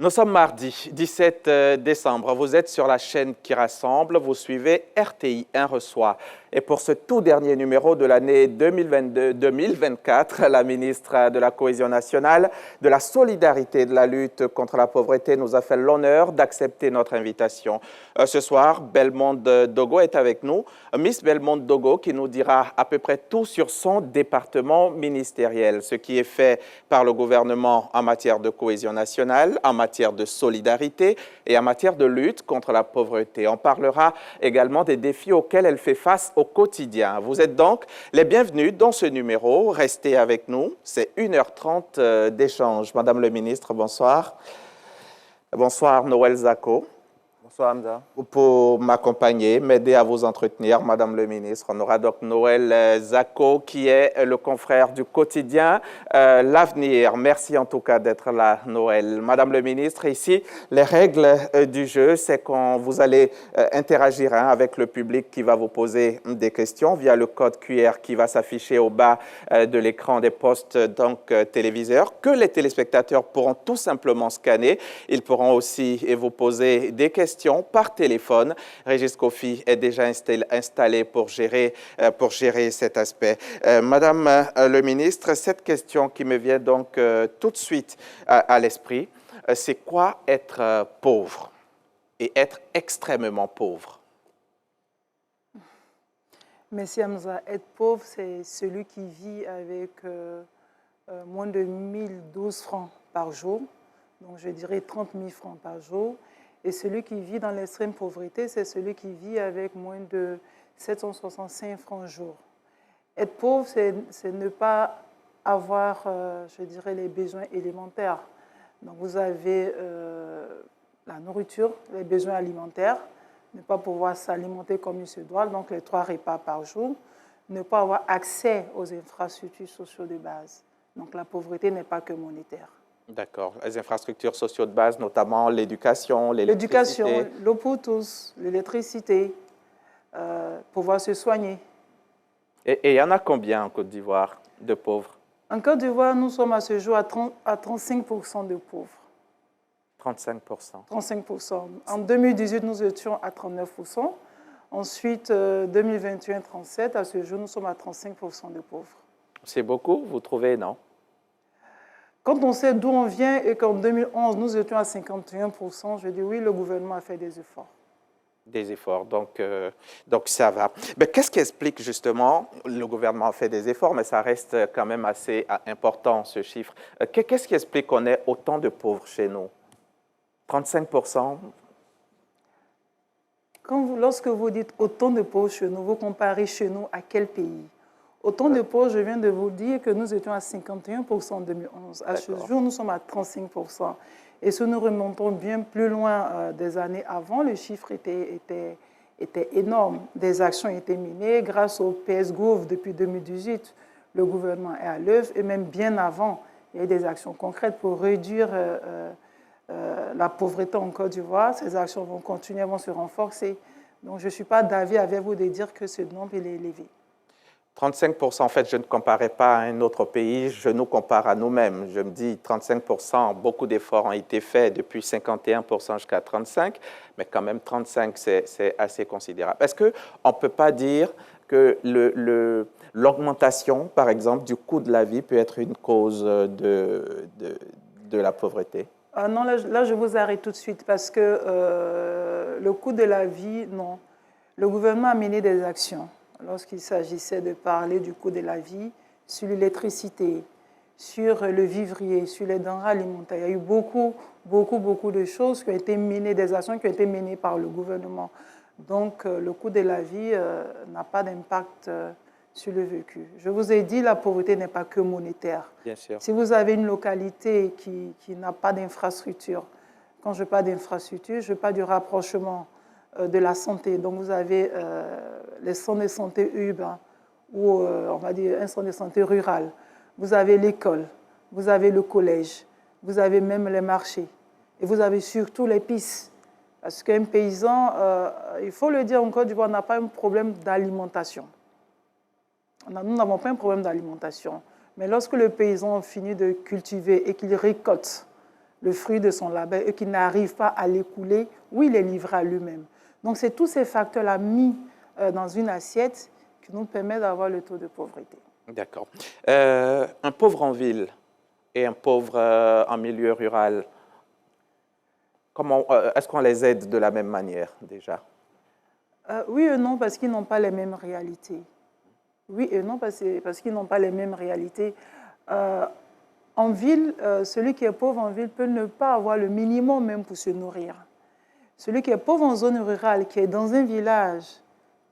Nous sommes mardi 17 décembre. Vous êtes sur la chaîne qui rassemble. Vous suivez RTI 1 reçoit. Et pour ce tout dernier numéro de l'année 2022-2024, la ministre de la Cohésion nationale, de la solidarité et de la lutte contre la pauvreté nous a fait l'honneur d'accepter notre invitation. Ce soir, Belmonde Dogo est avec nous. Miss Belmonde Dogo qui nous dira à peu près tout sur son département ministériel, ce qui est fait par le gouvernement en matière de cohésion nationale, en matière de solidarité et en matière de lutte contre la pauvreté. On parlera également des défis auxquels elle fait face au quotidien. Vous êtes donc les bienvenus dans ce numéro. Restez avec nous. C'est 1h30 d'échange. Madame le ministre, bonsoir. Bonsoir, Noël Zako. Bonsoir Hamza. Pour m'accompagner, m'aider à vous entretenir, Madame le ministre. On aura donc Noël Zako qui est le confrère du quotidien L'Avenir. Merci en tout cas d'être là, Noël. Madame le ministre, ici, les règles du jeu, c'est qu'on vous allez interagir avec le public qui va vous poser des questions via le code QR qui va s'afficher au bas de l'écran des postes donc téléviseurs, que les téléspectateurs pourront tout simplement scanner. Ils pourront aussi vous poser des questions par téléphone. Régis Kofi est déjà installé pour gérer cet aspect. Madame le ministre, cette question qui me vient donc tout de suite à l'esprit, c'est quoi être pauvre et être extrêmement pauvre? Merci Hamza. Être pauvre, c'est celui qui vit avec moins de 1012 francs par jour, donc je dirais 30 000 francs par jour. Et celui qui vit dans l'extrême pauvreté, c'est celui qui vit avec moins de 765 francs jour. Être pauvre, c'est ne pas avoir, je dirais, les besoins élémentaires. Donc vous avez la nourriture, les besoins alimentaires, ne pas pouvoir s'alimenter comme il se doit, donc les 3 repas par jour, ne pas avoir accès aux infrastructures sociales de base. Donc la pauvreté n'est pas que monétaire. D'accord. Les infrastructures sociales de base, notamment l'éducation, l'électricité. L'éducation, l'eau pour tous, l'électricité, pouvoir se soigner. Et il y en a combien en Côte d'Ivoire de pauvres? En Côte d'Ivoire, nous sommes à ce jour à 35% de pauvres. 35%. 35%. En 2018, nous étions à 39%. Ensuite, 2021, 37%. À ce jour, nous sommes à 35% de pauvres. C'est beaucoup, vous trouvez, non? Quand on sait d'où on vient et qu'en 2011, nous étions à 51%, je dis oui, le gouvernement a fait des efforts. Des efforts, donc ça va. Mais qu'est-ce qui explique justement, le gouvernement a fait des efforts, mais ça reste quand même assez important ce chiffre. Qu'est-ce qui explique qu'on ait autant de pauvres chez nous? 35%? Lorsque vous dites autant de pauvres chez nous, vous comparez chez nous à quel pays? Autant de pauvres, je viens de vous dire que nous étions à 51% en 2011. À ce jour, nous sommes à 35%. Et si nous remontons bien plus loin des années avant, le chiffre était énorme. Des actions étaient menées grâce au PS-Gouv depuis 2018. Le gouvernement est à l'œuvre et même bien avant, il y a eu des actions concrètes pour réduire la pauvreté en Côte d'Ivoire. Ces actions vont continuer, vont se renforcer. Donc je ne suis pas d'avis avec vous de dire que ce nombre est élevé. 35%, en fait, je ne comparais pas à un autre pays, je nous compare à nous-mêmes. Je me dis 35%, beaucoup d'efforts ont été faits depuis 51% jusqu'à 35%, mais quand même 35%, c'est assez considérable. Est-ce qu'on ne peut pas dire que l'augmentation, par exemple, du coût de la vie peut être une cause de la pauvreté? Non, là, je vous arrête tout de suite parce que le coût de la vie, non. Le gouvernement a mené des actions. Lorsqu'il s'agissait de parler du coût de la vie, sur l'électricité, sur le vivrier, sur les denrées alimentaires. Il y a eu beaucoup de choses qui ont été menées, des actions qui ont été menées par le gouvernement. Donc, le coût de la vie n'a pas d'impact sur le vécu. Je vous ai dit, la pauvreté n'est pas que monétaire. Bien sûr. Si vous avez une localité qui n'a pas d'infrastructure, quand je parle d'infrastructure, je parle du rapprochement de la santé. Donc, vous avez les centres de santé urbains ou, on va dire, un centre de santé rural. Vous avez l'école, vous avez le collège, vous avez même les marchés. Et vous avez surtout les pistes. Parce qu'un paysan, il faut le dire en Côte d'Ivoire, n'a pas un problème d'alimentation. Nous n'avons pas un problème d'alimentation. Mais lorsque le paysan finit de cultiver et qu'il récolte le fruit de son labeur et qui n'arrive pas à l'écouler ou il est livré à lui-même. Donc, c'est tous ces facteurs-là mis dans une assiette qui nous permettent d'avoir le taux de pauvreté. D'accord. Un pauvre en ville et un pauvre en milieu rural, est-ce qu'on les aide de la même manière déjà? Oui et non, parce qu'ils n'ont pas les mêmes réalités. Oui et non, parce qu'ils n'ont pas les mêmes réalités. En ville, celui qui est pauvre en ville peut ne pas avoir le minimum même pour se nourrir. Celui qui est pauvre en zone rurale, qui est dans un village,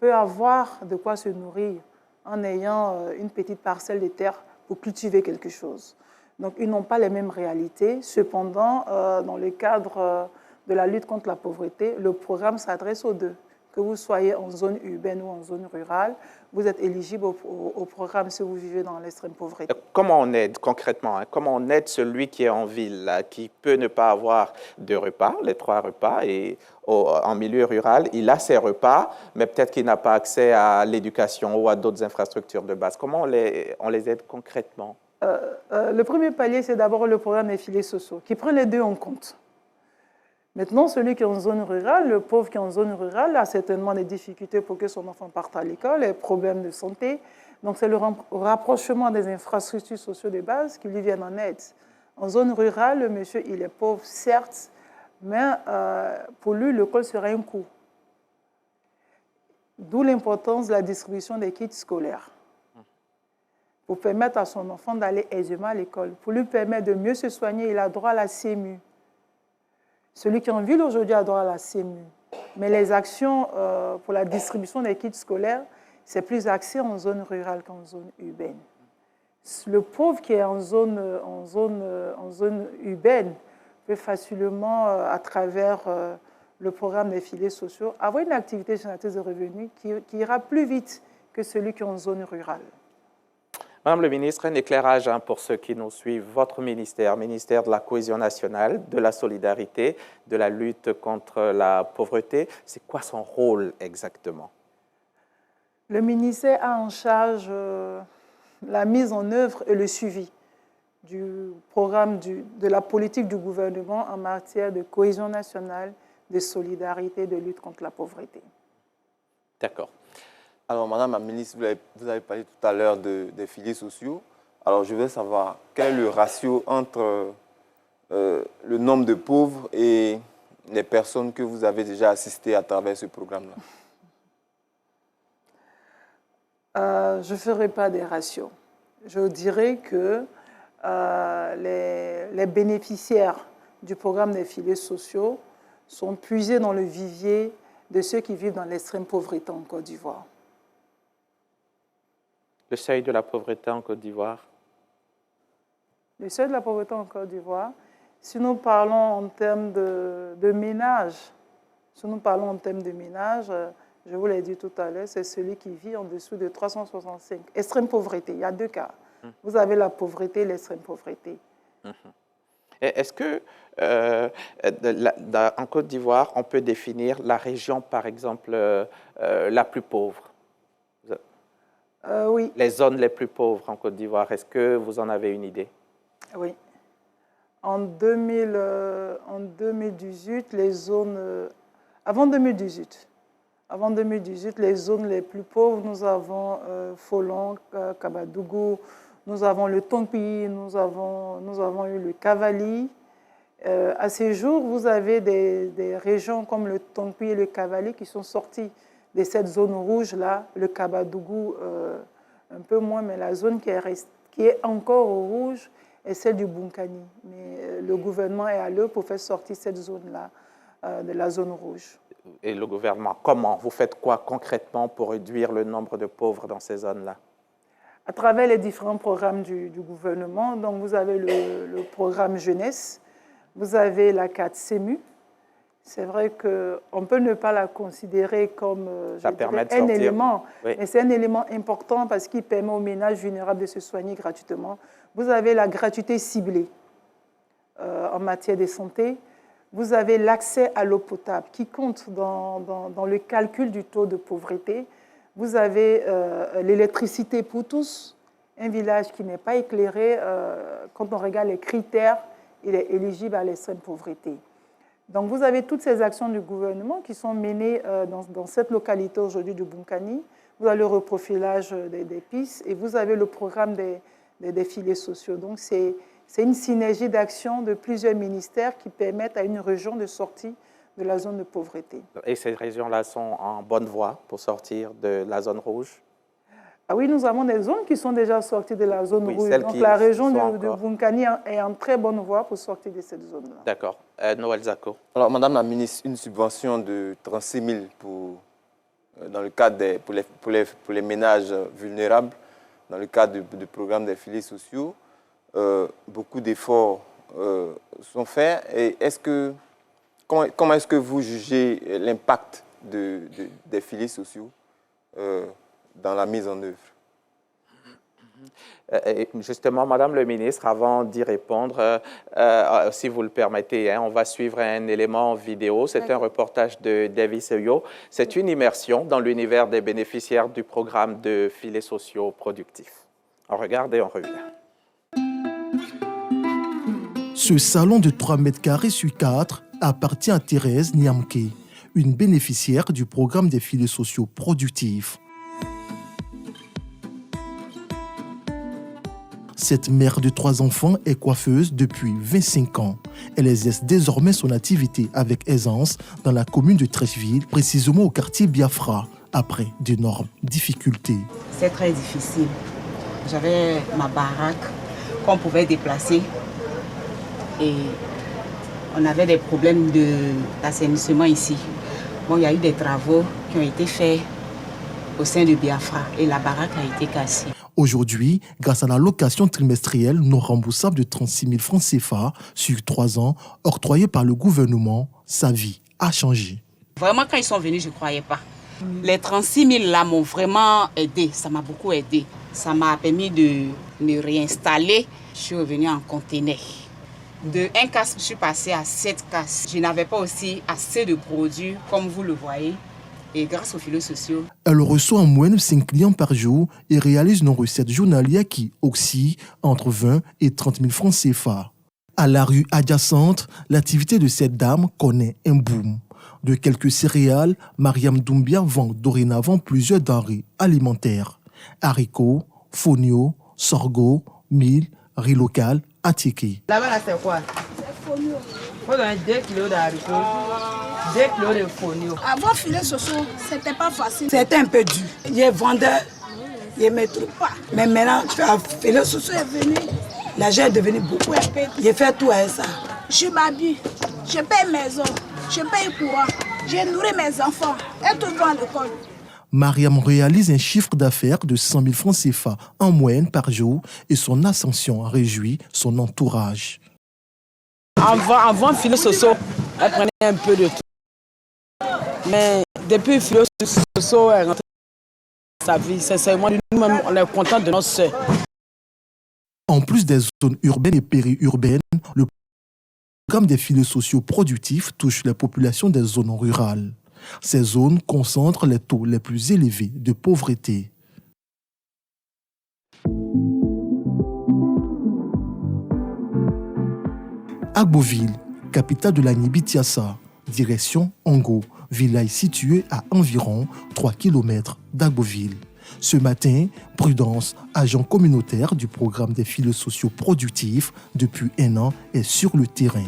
peut avoir de quoi se nourrir en ayant une petite parcelle de terre pour cultiver quelque chose. Donc, ils n'ont pas les mêmes réalités. Cependant, dans le cadre de la lutte contre la pauvreté, le programme s'adresse aux deux. Que vous soyez en zone urbaine ou en zone rurale, vous êtes éligible au programme si vous vivez dans l'extrême pauvreté. Comment on aide concrètement, hein? Comment on aide celui qui est en ville, là, qui peut ne pas avoir de repas, les 3 repas, et en milieu rural, il a ses repas, mais peut-être qu'il n'a pas accès à l'éducation ou à d'autres infrastructures de base. Comment on les aide concrètement? Le premier palier, c'est d'abord le programme des filets sociaux, qui prend les deux en compte. Maintenant, celui qui est en zone rurale, le pauvre qui est en zone rurale, a certainement des difficultés pour que son enfant parte à l'école, des problèmes de santé. Donc, c'est le rapprochement des infrastructures sociales de base qui lui viennent en aide. En zone rurale, le monsieur, il est pauvre, certes, mais pour lui, l'école sera un coût. D'où l'importance de la distribution des kits scolaires. Pour permettre à son enfant d'aller aisément à l'école. Pour lui permettre de mieux se soigner, il a droit à la CMU. Celui qui est en ville aujourd'hui a droit à la CMU. Mais les actions pour la distribution des kits scolaires, c'est plus axé en zone rurale qu'en zone urbaine. Le pauvre qui est en zone urbaine peut facilement, à travers le programme des filets sociaux, avoir une activité génératrice de revenus qui ira plus vite que celui qui est en zone rurale. Madame le ministre, un éclairage pour ceux qui nous suivent. Votre ministère, ministère de la Cohésion nationale, de la solidarité, de la lutte contre la pauvreté, c'est quoi son rôle exactement? Le ministère a en charge la mise en œuvre et le suivi du programme de la politique du gouvernement en matière de cohésion nationale, de solidarité, de lutte contre la pauvreté. D'accord. Alors, Madame la ministre, vous avez parlé tout à l'heure des filets sociaux. Alors, je veux savoir quel est le ratio entre le nombre de pauvres et les personnes que vous avez déjà assistées à travers ce programme-là. Je ne ferai pas des ratios. Je dirais que les bénéficiaires du programme des filets sociaux sont puisés dans le vivier de ceux qui vivent dans l'extrême pauvreté en Côte d'Ivoire. Le seuil de la pauvreté en Côte d'Ivoire? Le seuil de la pauvreté en Côte d'Ivoire, si nous parlons en termes de ménage, je vous l'ai dit tout à l'heure, c'est celui qui vit en dessous de 365. Extrême pauvreté, il y a 2 cas. Vous avez la pauvreté et l'extrême pauvreté. Est-ce que, en Côte d'Ivoire, on peut définir la région, par exemple, la plus pauvre? Oui. Les zones les plus pauvres en Côte d'Ivoire, est-ce que vous en avez une idée? Oui. En 2018, les zones... Avant 2018, les zones les plus pauvres, nous avons Folon, Kabadougou, nous avons le Tongpi, nous avons eu le Cavali. À ces jours, vous avez des régions comme le Tongpi et le Cavali qui sont sortis de cette zone rouge-là, le Kabadougou un peu moins, mais la zone qui est encore au rouge est celle du Bunkani. Mais le gouvernement est à l'œuvre pour faire sortir cette zone-là de la zone rouge. Et le gouvernement, comment? Vous faites quoi concrètement pour réduire le nombre de pauvres dans ces zones-là? À travers les différents programmes du gouvernement, donc vous avez le programme jeunesse, vous avez la carte CEMU. C'est vrai qu'on peut ne pas la considérer comme un élément, oui. Mais c'est un élément important parce qu'il permet aux ménages vulnérables de se soigner gratuitement. Vous avez la gratuité ciblée en matière de santé. Vous avez l'accès à l'eau potable qui compte dans le calcul du taux de pauvreté. Vous avez l'électricité pour tous, un village qui n'est pas éclairé. Quand on regarde les critères il est éligible à l'extrême pauvreté. Donc, vous avez toutes ces actions du gouvernement qui sont menées dans cette localité aujourd'hui de Bunkani. Vous avez le reprofilage des pistes et vous avez le programme des filets sociaux. Donc, c'est une synergie d'action de plusieurs ministères qui permettent à une région de sortir de la zone de pauvreté. Et ces régions-là sont en bonne voie pour sortir de la zone rouge? Ah oui, nous avons des zones qui sont déjà sorties de la zone rouge. Donc, la région de Bunkani est en très bonne voie pour sortir de cette zone-là. D'accord. Noël Zako. Alors, Madame la ministre, une subvention de 36 000 dans le cadre pour les ménages vulnérables, dans le cadre du programme des filets sociaux. Beaucoup d'efforts sont faits. Et comment est-ce que vous jugez l'impact des filets sociaux dans la mise en œuvre? Justement, Madame le ministre, avant d'y répondre, si vous le permettez, on va suivre un élément vidéo. C'est un reportage de Davis Eyo. C'est une immersion dans l'univers des bénéficiaires du programme de filets sociaux productifs. On regarde et on revient. Ce salon de 3 mètres carrés sur 4 appartient à Thérèse Niamke, une bénéficiaire du programme des filets sociaux productifs. Cette mère de 3 enfants est coiffeuse depuis 25 ans. Elle exerce désormais son activité avec aisance dans la commune de Trècheville, précisément au quartier Biafra, après d'énormes difficultés. C'est très difficile. J'avais ma baraque qu'on pouvait déplacer et on avait des problèmes d'assainissement ici. Bon, il y a eu des travaux qui ont été faits au sein de Biafra et la baraque a été cassée. Aujourd'hui, grâce à la location trimestrielle non remboursable de 36 000 francs CFA sur 3 ans, octroyée par le gouvernement, sa vie a changé. Vraiment, quand ils sont venus, je ne croyais pas. Les 36 000 là m'ont vraiment aidé, ça m'a beaucoup aidé. Ça m'a permis de me réinstaller. Je suis revenue en conteneur. De 1 casse, je suis passée à 7 casses. Je n'avais pas aussi assez de produits, comme vous le voyez. Et grâce aux filets sociaux. Elle reçoit en moyenne 5 clients par jour et réalise une recette journalière qui oscille entre 20 et 30 000 francs CFA. À la rue adjacente, l'activité de cette dame connaît un boom. De quelques céréales, Mariam Doumbia vend dorénavant plusieurs denrées alimentaires. Haricots, fonio, sorgho, mil, riz local, attiqué. Là-bas, là, c'est quoi? C'est fonio. Il faut donner 2 kilos d'haricots. 2 kilos de fonio. Avant filets sociaux, c'était pas facile. C'était un peu dur. Il est vendeur, il ne me trouve pas. Mais maintenant, filets sociaux est venu. L'argent est devenu beaucoup épais. Il fait tout à ça. Je m'habille, je paye maison, je paye courant, je nourris mes enfants et tout va à l'école. Mariam réalise un chiffre d'affaires de 100 000 francs CFA en moyenne par jour et son ascension réjouit son entourage. Avant filets sociaux, elle prenait un peu de tout. Mais depuis filets sociaux, elle rentre dans sa vie. Sincèrement, nous-mêmes, on est contents de notre sœur. En plus des zones urbaines et périurbaines, le programme des filets sociaux productifs touche les populations des zones rurales. Ces zones concentrent les taux les plus élevés de pauvreté. Agboville, capitale de la Nibi-Tiassa, direction Ongo, village situé à environ 3 km d'Agboville. Ce matin, Prudence, agent communautaire du programme des filets sociaux productifs depuis 1 an, est sur le terrain.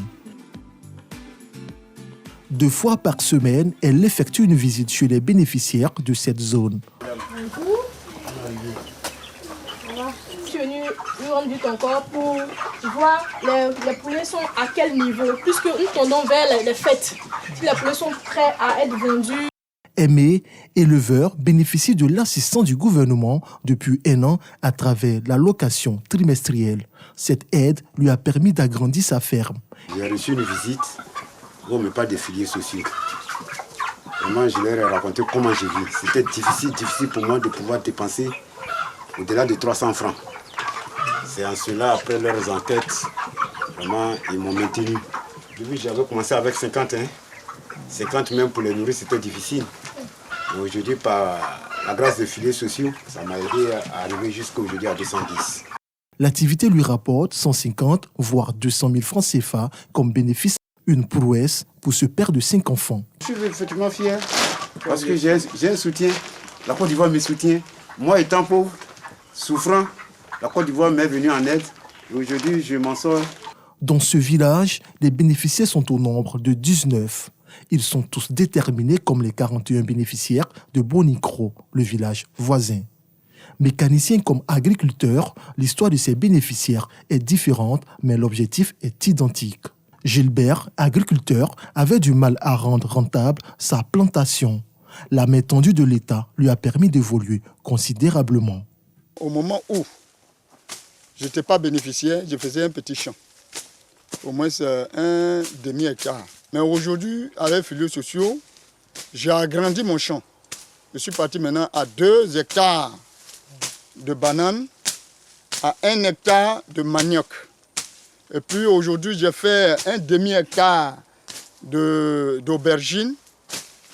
2 fois par semaine, elle effectue une visite chez les bénéficiaires de cette zone. Je suis venue nous rendre du encore pour voir les poulets sont à quel niveau, puisque nous tendons vers les fêtes. Si les poulets sont prêts à être vendus. Aimé, éleveur, bénéficie de l'assistance du gouvernement depuis 1 an à travers la location trimestrielle. Cette aide lui a permis d'agrandir sa ferme. J'ai reçu une visite où on me parle des filets sociaux. Vraiment, je leur ai raconté comment j'ai vu. C'était difficile pour moi de pouvoir dépenser au-delà de 300 francs. C'est en cela, après leurs enquêtes, vraiment, ils m'ont maintenu. Depuis, j'avais commencé avec 50, 50 même pour les nourrir, c'était difficile. Aujourd'hui, par la grâce des filets sociaux, ça m'a aidé à arriver jusqu'à aujourd'hui à 210. L'activité lui rapporte 150 voire 200 000 francs CFA comme bénéfice, une prouesse pour ce père de 5 enfants. Je suis effectivement fier parce que j'ai un soutien. La Côte d'Ivoire me soutient. Moi étant pauvre, souffrant, la Côte d'Ivoire m'est venue en aide. Aujourd'hui, je m'en sors. Dans ce village, les bénéficiaires sont au nombre de 19. Ils sont tous déterminés comme les 41 bénéficiaires de Bonicro, le village voisin. Mécaniciens comme agriculteurs, l'histoire de ces bénéficiaires est différente, mais l'objectif est identique. Gilbert, agriculteur, avait du mal à rendre rentable sa plantation. La main tendue de l'État lui a permis d'évoluer considérablement. Au moment où je n'étais pas bénéficiaire, je faisais un petit champ, au moins un demi-hectare. Mais aujourd'hui, avec Filios Sociaux, j'ai agrandi mon champ. Je suis parti maintenant à 2 hectares de bananes, à 1 hectare de manioc. Et puis aujourd'hui, j'ai fait un demi-hectare d'aubergines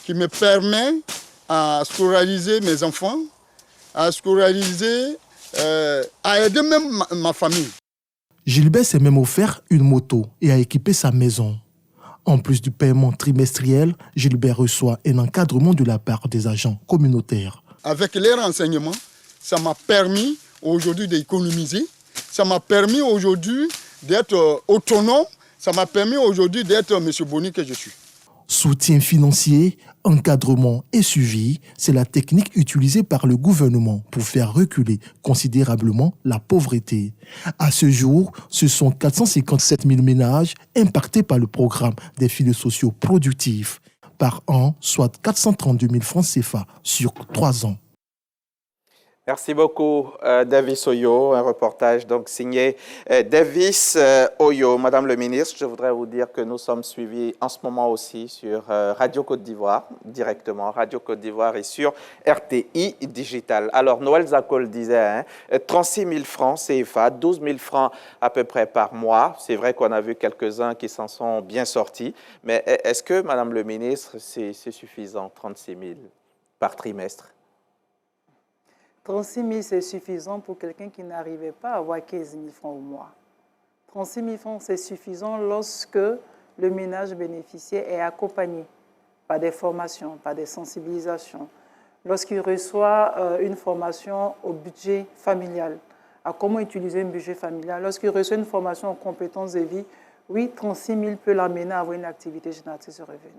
qui me permet à scolariser mes enfants, à scolariser, à aider même ma famille. Gilbert s'est même offert une moto et a équipé sa maison. En plus du paiement trimestriel, Gilbert reçoit un encadrement de la part des agents communautaires. Avec les renseignements, ça m'a permis aujourd'hui d'économiser, ça m'a permis aujourd'hui d'être autonome, ça m'a permis aujourd'hui d'être M. Boni que je suis. Soutien financier, encadrement et suivi, c'est la technique utilisée par le gouvernement pour faire reculer considérablement la pauvreté. À ce jour, ce sont 457 000 ménages impactés par le programme des filets sociaux productifs par an, soit 432 000 francs CFA sur 3 ans. Merci beaucoup, Davis Oyo. Un reportage donc signé Davis Oyo. Madame le ministre, je voudrais vous dire que nous sommes suivis en ce moment aussi sur Radio Côte d'Ivoire, directement Radio Côte d'Ivoire et sur RTI Digital. Alors, Noël Zako le disait, 36 000 francs CFA, 12 000 francs à peu près par mois. C'est vrai qu'on a vu quelques-uns qui s'en sont bien sortis. Mais est-ce que, Madame le ministre, c'est suffisant, 36 000 par trimestre? 36 000, c'est suffisant pour quelqu'un qui n'arrivait pas à avoir 15 000 francs au mois. 36 000 francs, c'est suffisant lorsque le ménage bénéficiaire est accompagné par des formations, par des sensibilisations. Lorsqu'il reçoit une formation au budget familial, à comment utiliser un budget familial. Lorsqu'il reçoit une formation aux compétences de vie, oui, 36 000 peut l'amener à avoir une activité génératrice de revenus.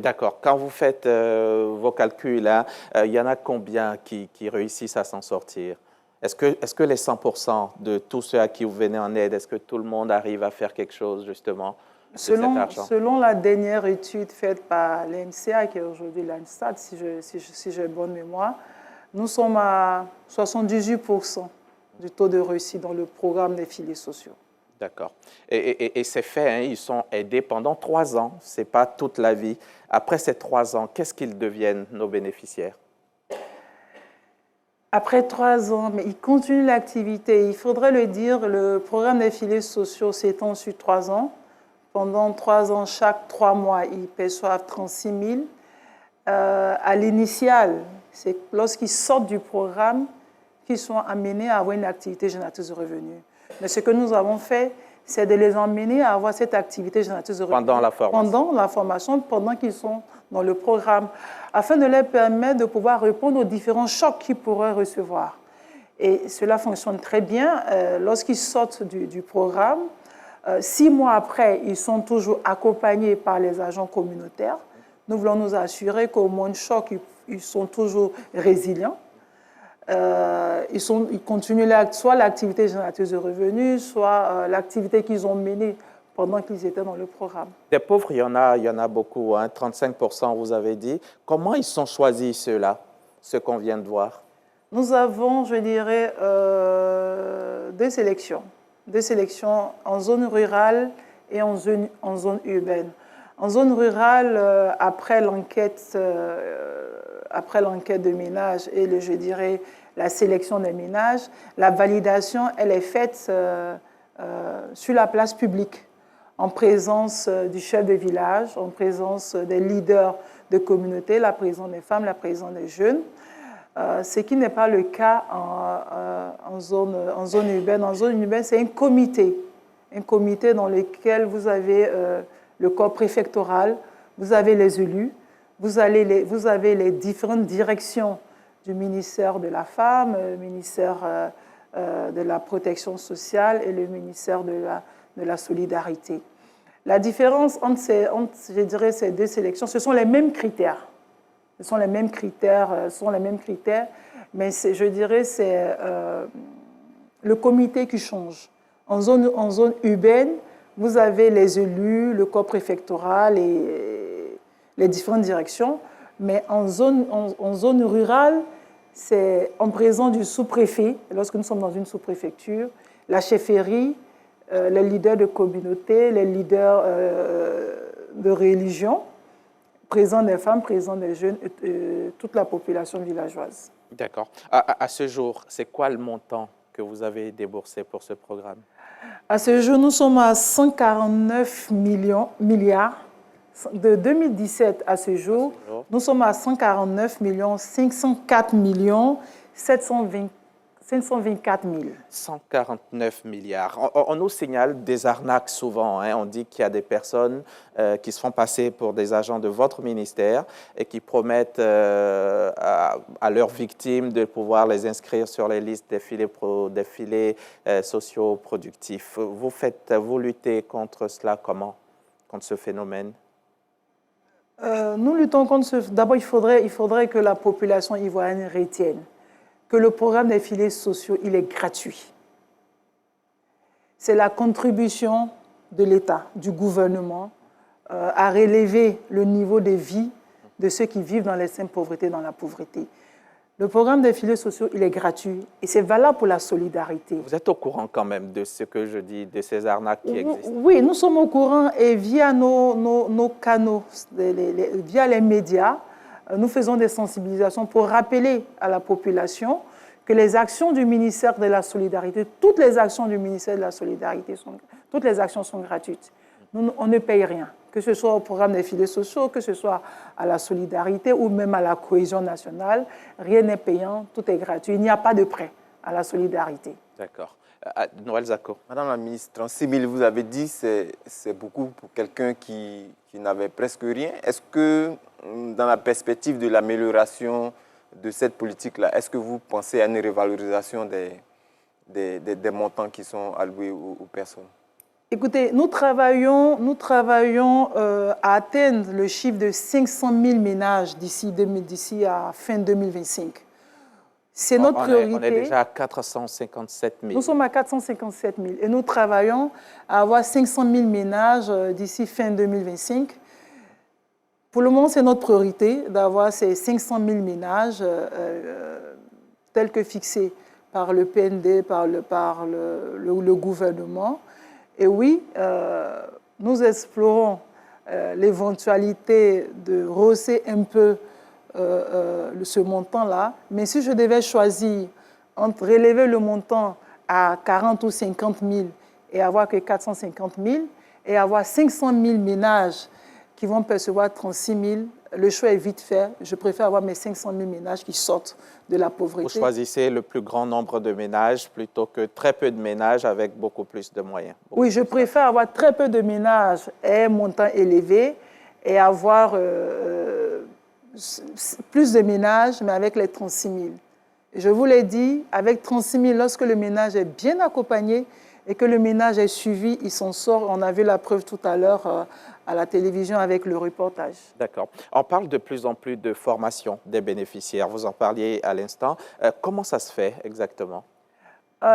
D'accord. Quand vous faites vos calculs, hein, il y en a combien qui réussissent à s'en sortir? Est-ce que les 100% de tous ceux à qui vous venez en aide, est-ce que tout le monde arrive à faire quelque chose justement de cet argent? Selon la dernière étude faite par l'INSEA, qui est aujourd'hui l'ANSTAT, si j'ai bonne mémoire, nous sommes à 78% du taux de réussite dans le programme des filets sociaux. D'accord. Et c'est fait, hein, ils sont aidés pendant 3 ans, ce n'est pas toute la vie. Après ces 3 ans, qu'est-ce qu'ils deviennent, nos bénéficiaires? Après 3 ans, mais ils continuent l'activité. Il faudrait le dire, le programme des filets sociaux s'étend sur 3 ans. Pendant 3 ans, chaque 3 mois, ils perçoivent 36 000. À l'initial, c'est lorsqu'ils sortent du programme qu'ils sont amenés à avoir une activité génératrice de revenus. Mais ce que nous avons fait, c'est de les emmener à avoir cette activité génératrice de revenus. Pendant la formation. Pendant la formation, pendant qu'ils sont dans le programme, afin de leur permettre de pouvoir répondre aux différents chocs qu'ils pourraient recevoir. Et cela fonctionne très bien. Lorsqu'ils sortent du programme, 6 mois après, ils sont toujours accompagnés par les agents communautaires. Nous voulons nous assurer qu'au moins de choc, ils sont toujours résilients. Ils continuent soit l'activité génératrice de revenus, soit l'activité qu'ils ont menée pendant qu'ils étaient dans le programme. Des pauvres, il y en a beaucoup, hein, 35% vous avez dit. Comment ils sont choisis ceux-là, ceux qu'on vient de voir? Nous avons, je dirais, 2 sélections. 2 sélections en zone rurale et en zone urbaine. En zone rurale, après l'enquête de ménage et je dirais la sélection des ménages, la validation, elle est faite sur la place publique, en présence du chef de village, en présence des leaders de communauté, la présence des femmes, la présence des jeunes. ce qui n'est pas le cas en zone urbaine. En zone urbaine, c'est un comité dans lequel vous avez le corps préfectoral, vous avez les élus, vous avez les différentes directions du ministère de la Femme, le ministère de la Protection sociale et le ministère de la Solidarité. La différence entre je dirais, ces deux sélections, ce sont les mêmes critères. Ce sont les mêmes critères, mais je dirais c'est le comité qui change. En zone urbaine, vous avez les élus, le corps préfectoral et les différentes directions, mais en zone rurale, c'est en présence du sous-préfet, lorsque nous sommes dans une sous-préfecture, la chefferie, les leaders de communauté, les leaders de religion, présents des femmes, présents des jeunes, toute la population villageoise. D'accord. À ce jour, c'est quoi le montant que vous avez déboursé pour ce programme? À ce jour, nous sommes à 149 milliards. De 2017 à ce jour, nous sommes à 149 504 724 000. 149 milliards. On nous signale des arnaques souvent. Hein. On dit qu'il y a des personnes qui se font passer pour des agents de votre ministère et qui promettent à leurs victimes de pouvoir les inscrire sur les listes des filets sociaux productifs. Vous luttez contre cela comment? Contre ce phénomène? Nous luttons contre ce... D'abord, il faudrait que la population ivoirienne retienne que le programme des filets sociaux, il est gratuit. C'est la contribution de l'État, du gouvernement, à relever le niveau de vie de ceux qui vivent dans l'extrême pauvreté, dans la pauvreté. Le programme des filets sociaux, il est gratuit et c'est valable pour la solidarité. Vous êtes au courant quand même de ce que je dis, de ces arnaques qui existent? Oui, nous sommes au courant et via nos canaux, via les médias, nous faisons des sensibilisations pour rappeler à la population que les actions du ministère de la Solidarité, toutes les actions du ministère de la Solidarité, toutes les actions sont gratuites. On ne paye rien, que ce soit au programme des filets sociaux, que ce soit à la solidarité ou même à la cohésion nationale. Rien n'est payant, tout est gratuit. Il n'y a pas de prêt à la solidarité. D'accord. Noël Zako. Madame la ministre, 36 000, vous avez dit, c'est beaucoup pour quelqu'un qui n'avait presque rien. Est-ce que, dans la perspective de l'amélioration de cette politique-là, est-ce que vous pensez à une révalorisation des montants qui sont alloués aux personnes? Écoutez, nous travaillons à atteindre le chiffre de 500 000 ménages d'ici à fin 2025. C'est notre priorité. On est déjà à 457 000. Nous sommes à 457 000 et nous travaillons à avoir 500 000 ménages d'ici fin 2025. Pour le moment, c'est notre priorité d'avoir ces 500 000 ménages tels que fixés par le PND, par le gouvernement. Et oui, nous explorons l'éventualité de rehausser un peu ce montant-là. Mais si je devais choisir entre relever le montant à 40 ou 50 000 et avoir que 450 000 et avoir 500 000 ménages qui vont percevoir 36 000, le choix est vite fait. Je préfère avoir mes 500 000 ménages qui sortent de la pauvreté. Vous choisissez le plus grand nombre de ménages plutôt que très peu de ménages avec beaucoup plus de moyens. Oui, je préfère avoir très peu de ménages et un montant élevé et avoir plus de ménages, mais avec les 36 000. Je vous l'ai dit, avec 36 000, lorsque le ménage est bien accompagné et que le ménage est suivi, il s'en sort. On a vu la preuve tout à l'heure à la télévision avec le reportage. D'accord. On parle de plus en plus de formation des bénéficiaires. Vous en parliez à l'instant. Comment ça se fait exactement?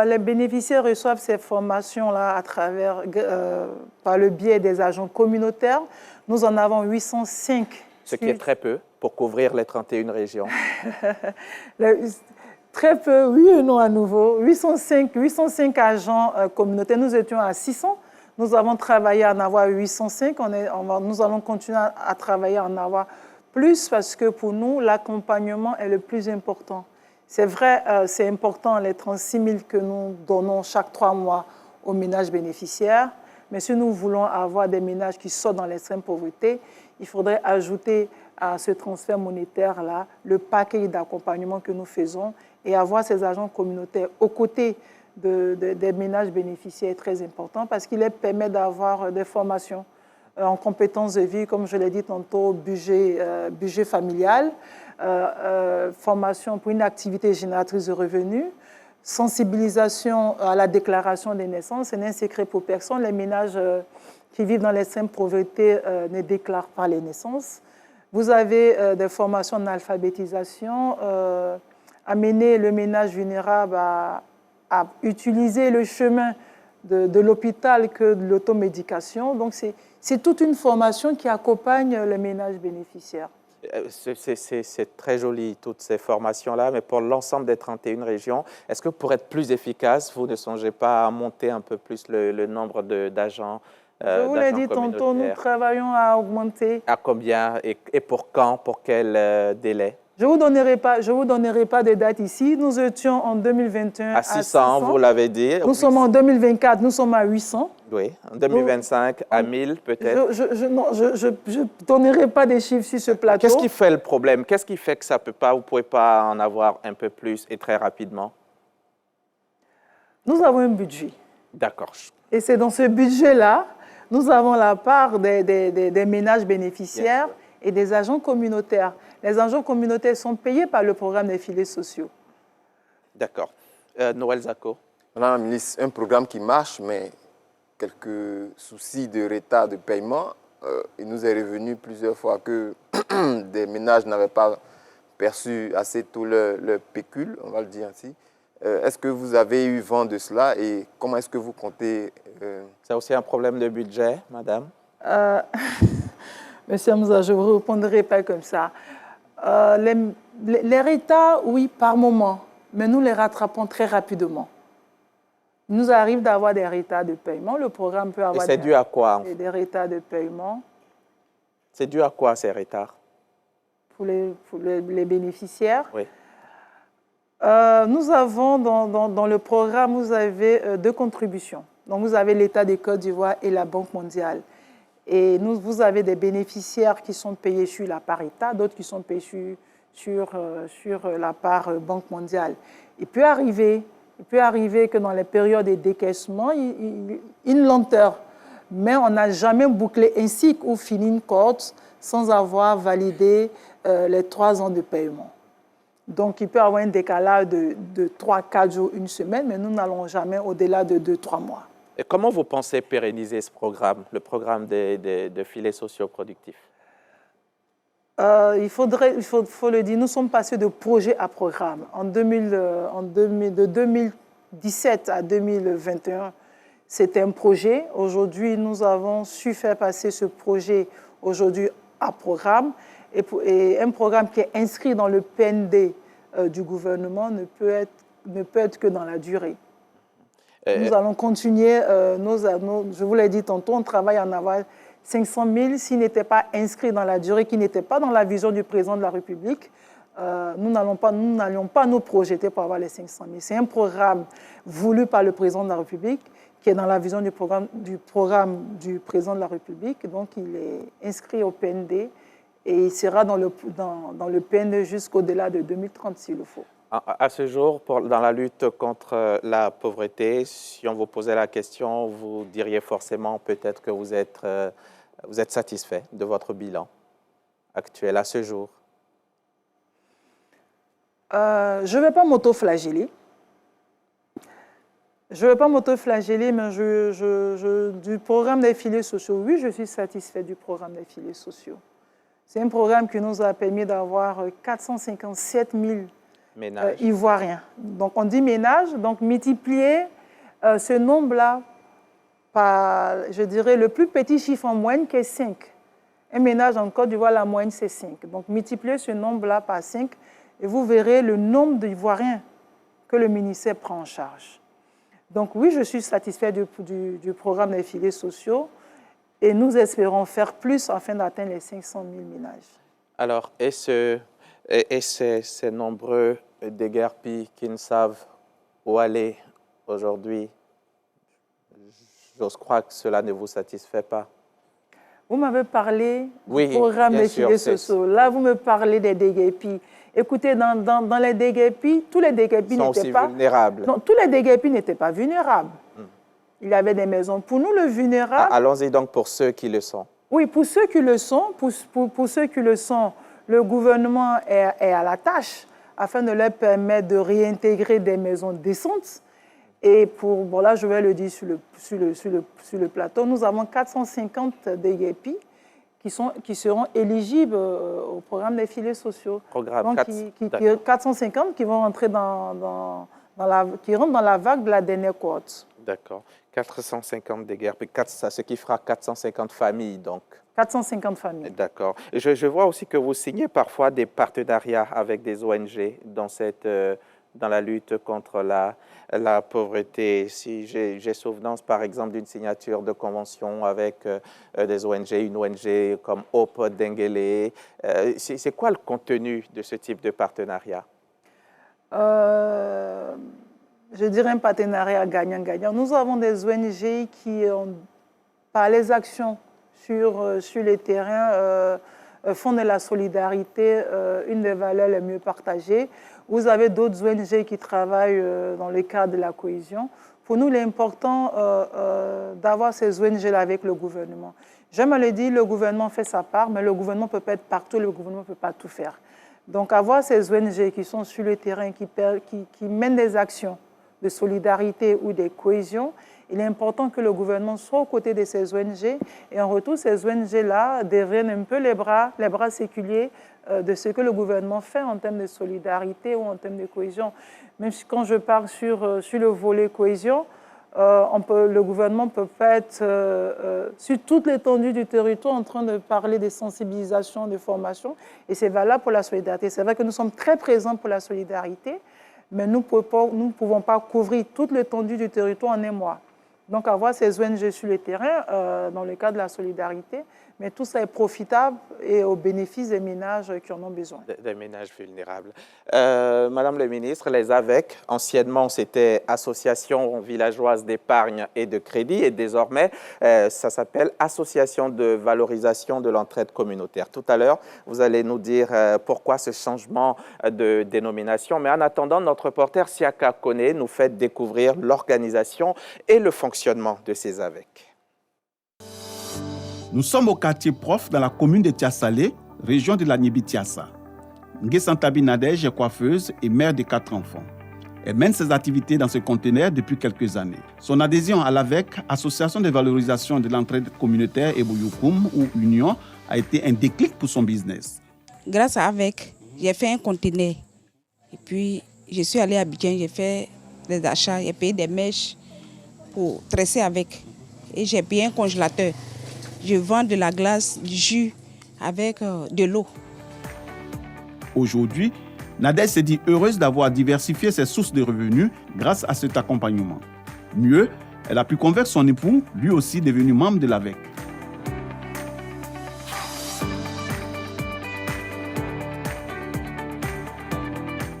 Les bénéficiaires reçoivent ces formations-là par le biais des agents communautaires. Nous en avons 805. Ce qui est très peu pour couvrir les 31 régions. Très peu, oui et non à nouveau. 805 agents communautaires. Nous étions à 600. Nous avons travaillé à en avoir 805. Nous allons continuer à travailler à en avoir plus parce que pour nous, l'accompagnement est le plus important. C'est vrai, c'est important les 36 000 que nous donnons chaque 3 mois aux ménages bénéficiaires. Mais si nous voulons avoir des ménages qui sortent dans l'extrême pauvreté, il faudrait ajouter à ce transfert monétaire-là, le paquet d'accompagnement que nous faisons et avoir ces agents communautaires aux côtés des ménages bénéficiaires est très important parce qu'il leur permet d'avoir des formations en compétences de vie, comme je l'ai dit tantôt, budget familial, formation pour une activité génératrice de revenus, sensibilisation à la déclaration des naissances. Ce n'est un secret pour personne. Les ménages qui vivent dans l'extrême pauvreté ne déclarent pas les naissances. Vous avez des formations en alphabétisation, amener le ménage vulnérable à utiliser le chemin de l'hôpital que de l'automédication. Donc, c'est toute une formation qui accompagne les ménages bénéficiaires. C'est très joli, toutes ces formations-là, mais pour l'ensemble des 31 régions, est-ce que pour être plus efficace, vous ne songez pas à monter un peu plus le nombre d'agents Je vous l'ai dit tantôt, nous travaillons à augmenter. À combien et pour quand, pour quel délai? Je ne vous donnerai pas de date ici. Nous étions en 2021 à 600, vous l'avez dit. Nous sommes en 2024, nous sommes à 800. Oui, en 2025, à 1000 peut-être. Je ne donnerai pas des chiffres sur ce plateau. Qu'est-ce qui fait le problème? Qu'est-ce qui fait que ça peut pas, vous ne pouvez pas en avoir un peu plus et très rapidement? Nous avons un budget. D'accord. Et c'est dans ce budget-là, nous avons la part des ménages bénéficiaires et des agents communautaires. Les agents communautaires sont payés par le programme des filets sociaux. D'accord. Noël Zako. Madame la ministre, un programme qui marche, mais quelques soucis de retard de paiement. Il nous est revenu plusieurs fois que des ménages n'avaient pas perçu assez tôt leur pécule, on va le dire ainsi. Est-ce que vous avez eu vent de cela et comment est-ce que vous comptez C'est aussi un problème de budget, madame? Monsieur Hamza, je ne vous répondrai pas comme ça. Les retards, oui, par moment, mais nous les rattrapons très rapidement. Il nous arrive d'avoir des retards de paiement. Le programme peut avoir dû à quoi, des retards de paiement. C'est dû à quoi ces retards? Pour les bénéficiaires. Oui. Nous avons dans le programme, vous avez deux contributions. Donc vous avez l'État des Côte d'Ivoire et la Banque mondiale. Et vous avez des bénéficiaires qui sont payés sur la part État, d'autres qui sont payés sur la part Banque mondiale. Il peut arriver que dans les périodes de décaissement, il y ait une lenteur. Mais on n'a jamais bouclé un cycle ou fini une cohorte sans avoir validé les 3 ans de paiement. Donc, il peut y avoir un décalage de 3-4 jours, une semaine, mais nous n'allons jamais au-delà de 2-3 mois. Et comment vous pensez pérenniser ce programme, le programme de filets socioproductifs? Il faut le dire, nous sommes passés de projet à programme. De 2017 à 2021, c'était un projet. Aujourd'hui, nous avons su faire passer ce projet aujourd'hui à programme. Et un programme qui est inscrit dans le PND du gouvernement ne peut être que dans la durée. Nous allons continuer, je vous l'ai dit tantôt, on travaille à en avoir 500 000. S'il n'était pas inscrit dans la durée, qui n'était pas dans la vision du président de la République, nous n'allions pas nous projeter pour avoir les 500 000. C'est un programme voulu par le président de la République, qui est dans la vision du programme du président de la République. Donc, il est inscrit au PND et il sera dans le PND jusqu'au-delà de 2030 s'il le faut. À ce jour, dans la lutte contre la pauvreté, si on vous posait la question, vous diriez forcément peut-être que vous êtes satisfait de votre bilan actuel à ce jour. Je ne vais pas m'auto-flageller. Mais du programme des filets sociaux, oui, je suis satisfait du programme des filets sociaux. C'est un programme qui nous a permis d'avoir 457 000 Ivoiriens. Donc, on dit ménage, donc multiplier ce nombre-là par, je dirais, le plus petit chiffre en moyenne qui est 5. Un ménage en Côte d'Ivoire, la moyenne, c'est 5. Donc, multiplier ce nombre-là par 5 et vous verrez le nombre d'Ivoiriens que le ministère prend en charge. Donc, oui, je suis satisfait du programme des filets sociaux et nous espérons faire plus afin d'atteindre les 500 000 ménages. Alors, ces nombreux déguerpis qui ne savent où aller aujourd'hui, j'ose croire que cela ne vous satisfait pas. Vous m'avez parlé Oui, du programme bien des sûr, filets c'est- sociaux. Là, vous me parlez des déguépis. Écoutez, dans les déguépis, tous les déguépis Ils sont n'étaient aussi pas... vulnérables. Non, tous les déguépis n'étaient pas vulnérables. Il y avait des maisons. Pour nous, le vulnérable... Allons-y donc pour ceux qui le sont. Oui, pour ceux qui le sont, pour ceux qui le sont, le gouvernement est à la tâche afin de leur permettre de réintégrer des maisons décentes. Et pour, bon là, je vais le dire sur le plateau, nous avons 450 déguépis qui seront éligibles au programme des filets sociaux. Programme Donc, 450 qui vont rentrer qui rentrent dans la vague de la dernière cohorte. D'accord. 450 déguerpis, ce qui fera 450 familles, donc. 450 familles. D'accord. Je vois aussi que vous signez parfois des partenariats avec des ONG dans la lutte contre la pauvreté. Si j'ai souvenance, par exemple, d'une signature de convention avec des ONG, une ONG comme Hope Dengele. C'est quoi le contenu de ce type de partenariat? Je dirais un partenariat gagnant-gagnant. Nous avons des ONG qui, par les actions sur les terrains, font de la solidarité une des valeurs les mieux partagées. Vous avez d'autres ONG qui travaillent dans le cadre de la cohésion. Pour nous, il est important d'avoir ces ONG-là avec le gouvernement. J'aime le dire, le gouvernement fait sa part, mais le gouvernement peut pas être partout, le gouvernement ne peut pas tout faire. Donc, avoir ces ONG qui sont sur le terrain, qui mènent des actions de solidarité ou de cohésion, il est important que le gouvernement soit aux côtés de ces ONG et en retour, ces ONG-là deviennent un peu les bras séculiers de ce que le gouvernement fait en termes de solidarité ou en termes de cohésion. Même si quand je parle sur le volet cohésion, le gouvernement ne peut pas être sur toute l'étendue du territoire en train de parler de sensibilisation, de formation, et c'est valable pour la solidarité. C'est vrai que nous sommes très présents pour la solidarité, mais nous ne pouvons pas couvrir toute l'étendue du territoire en un mois. Donc avoir ces ONG sur le terrain, dans le cadre de la solidarité, mais tout ça est profitable et au bénéfice des ménages qui en ont besoin. Des ménages vulnérables. Madame le ministre, les AVEC, anciennement c'était Association villageoise d'épargne et de crédit, et désormais ça s'appelle Association de valorisation de l'entraide communautaire. Tout à l'heure, vous allez nous dire pourquoi ce changement de dénomination, mais en attendant, notre reporter Siaka Kone nous fait découvrir l'organisation et le fonctionnement de ces AVEC. Nous sommes au quartier Prof dans la commune de Tiasalé, région de la Nibi-Tiassa. Nguessantabi Nadège est coiffeuse et mère de 4 enfants. Elle mène ses activités dans ce conteneur depuis quelques années. Son adhésion à l'AVEC, Association de valorisation de l'entraide communautaire Ebouyoukoum ou Union, a été un déclic pour son business. Grâce à AVEC, j'ai fait un conteneur. Et puis, je suis allée à Abidjan, j'ai fait des achats, j'ai payé des mèches pour tresser avec. Et j'ai payé un congélateur. Je vends de la glace, du jus avec de l'eau. Aujourd'hui, Nadège se dit heureuse d'avoir diversifié ses sources de revenus grâce à cet accompagnement. Mieux, elle a pu convaincre son époux, lui aussi devenu membre de l'AVEC.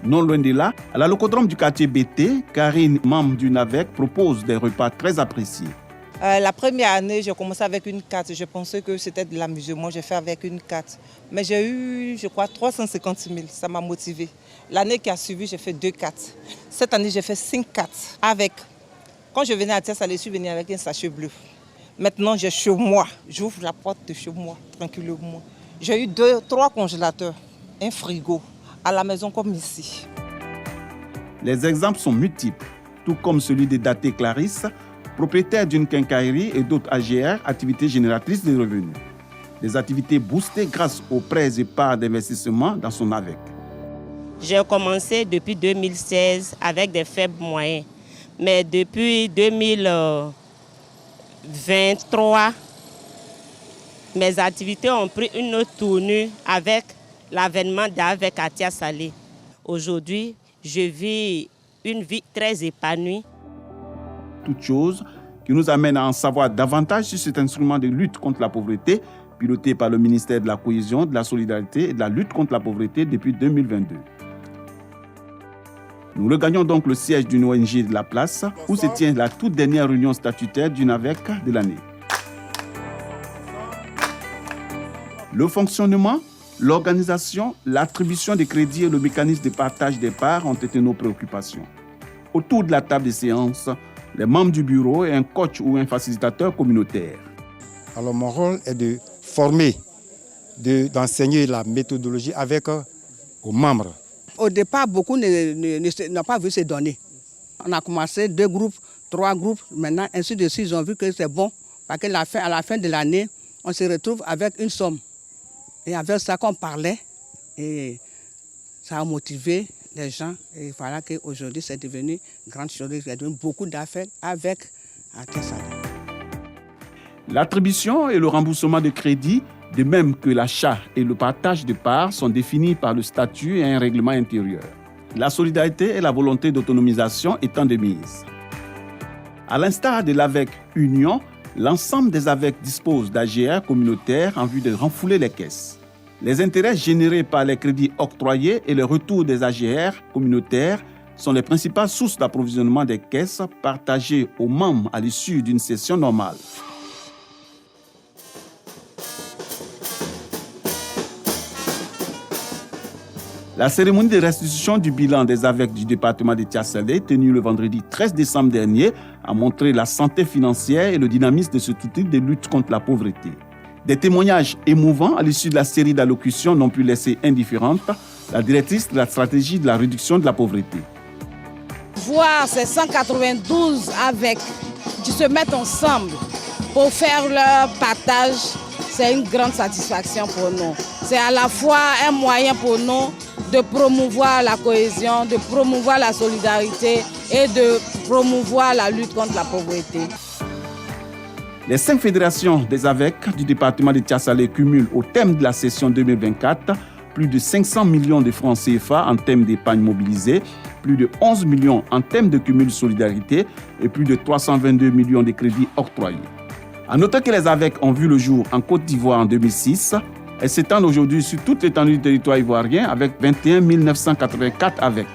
Non loin de là, à la locodrome du quartier BT, Karine, membre du NAVEC, propose des repas très appréciés. La première année, j'ai commencé avec une carte. Je pensais que c'était de l'amusement. J'ai fait avec une carte. Mais j'ai eu, je crois, 350 000. Ça m'a motivé. L'année qui a suivi, j'ai fait 2 cartes. Cette année, j'ai fait 5 cartes. Quand je venais à Tiasalé, je suis venue avec un sachet bleu. Maintenant, j'ai chez moi. J'ouvre la porte de chez moi, tranquillement. J'ai eu 3 congélateurs, un frigo, à la maison comme ici. Les exemples sont multiples, tout comme celui de Daté Clarisse, propriétaire d'une quincaillerie et d'autres AGR, activités génératrices de revenus. Des activités boostées grâce aux prêts et parts d'investissement dans son AVEC. J'ai commencé depuis 2016 avec des faibles moyens. Mais depuis 2023, mes activités ont pris une autre tournure avec l'avènement d'AVEC à Tiasalé. Aujourd'hui, je vis une vie très épanouie. Toute chose qui nous amène à en savoir davantage sur cet instrument de lutte contre la pauvreté, piloté par le ministère de la Cohésion, de la Solidarité et de la lutte contre la pauvreté depuis 2022. Nous regagnons donc le siège d'une ONG de la place, où se tient la toute dernière réunion statutaire du NAVEC de l'année. Le fonctionnement, l'organisation, l'attribution des crédits et le mécanisme de partage des parts ont été nos préoccupations. Autour de la table des séances, les membres du bureau et un coach ou un facilitateur communautaire. Alors mon rôle est de former, d'enseigner la méthodologie aux membres. Au départ, beaucoup n'ont pas vu ces données. On a commencé 2 groupes, 3 groupes, maintenant ainsi de suite, ils ont vu que c'est bon. Parce qu'à la fin de l'année, on se retrouve avec une somme. Et avec ça qu'on parlait, et ça a motivé les gens. Et voilà qu'aujourd'hui, c'est devenu une grande chose. Il y a devenu beaucoup d'affaires avec Atia Salé. L'attribution et le remboursement de crédits, de même que l'achat et le partage de parts, sont définis par le statut et un règlement intérieur. La solidarité et la volonté d'autonomisation étant de mise. À l'instar de l'AVEC Union, l'ensemble des AVEC disposent d'AGR communautaires en vue de renflouer les caisses. Les intérêts générés par les crédits octroyés et le retour des AGR communautaires sont les principales sources d'approvisionnement des caisses partagées aux membres à l'issue d'une session normale. La cérémonie de restitution du bilan des AVEC du département de Tia Salé, tenue le vendredi 13 décembre dernier, a montré la santé financière et le dynamisme de ce outil de lutte contre la pauvreté. Des témoignages émouvants à l'issue de la série d'allocutions n'ont pu laisser indifférente la directrice de la stratégie de la réduction de la pauvreté. Voir ces 192 AVEC qui se mettent ensemble pour faire leur partage, c'est une grande satisfaction pour nous. C'est à la fois un moyen pour nous de promouvoir la cohésion, de promouvoir la solidarité et de promouvoir la lutte contre la pauvreté. Les 5 fédérations des AVEC du département de Tia Salé cumulent au thème de la session 2024 plus de 500 millions de francs CFA en termes d'épargne mobilisée, plus de 11 millions en termes de cumul solidarité et plus de 322 millions de crédits octroyés. À noter que les AVEC ont vu le jour en Côte d'Ivoire en 2006 et s'étendent aujourd'hui sur toute l'étendue du territoire ivoirien avec 21 984 AVEC.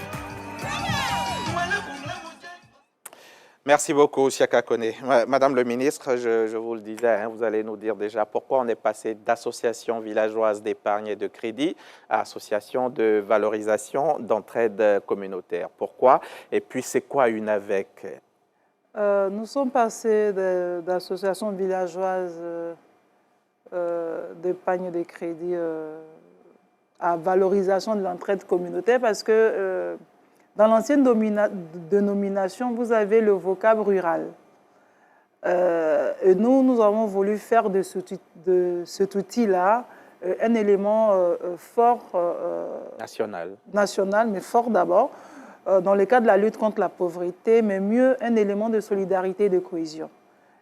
Merci beaucoup, Siaka Koné. Madame le ministre, je vous le disais, vous allez nous dire déjà pourquoi on est passé d'association villageoise d'épargne et de crédit à association de valorisation d'entraide communautaire. Pourquoi? Et puis, c'est quoi une AVEC? Nous sommes passés d'association villageoise d'épargne et de crédit à valorisation de l'entraide communautaire parce que dans l'ancienne dénomination, vous avez le vocable rural. Et nous avons voulu faire de cet outil-là un élément fort national, mais fort d'abord, dans le cadre de la lutte contre la pauvreté, mais mieux un élément de solidarité et de cohésion.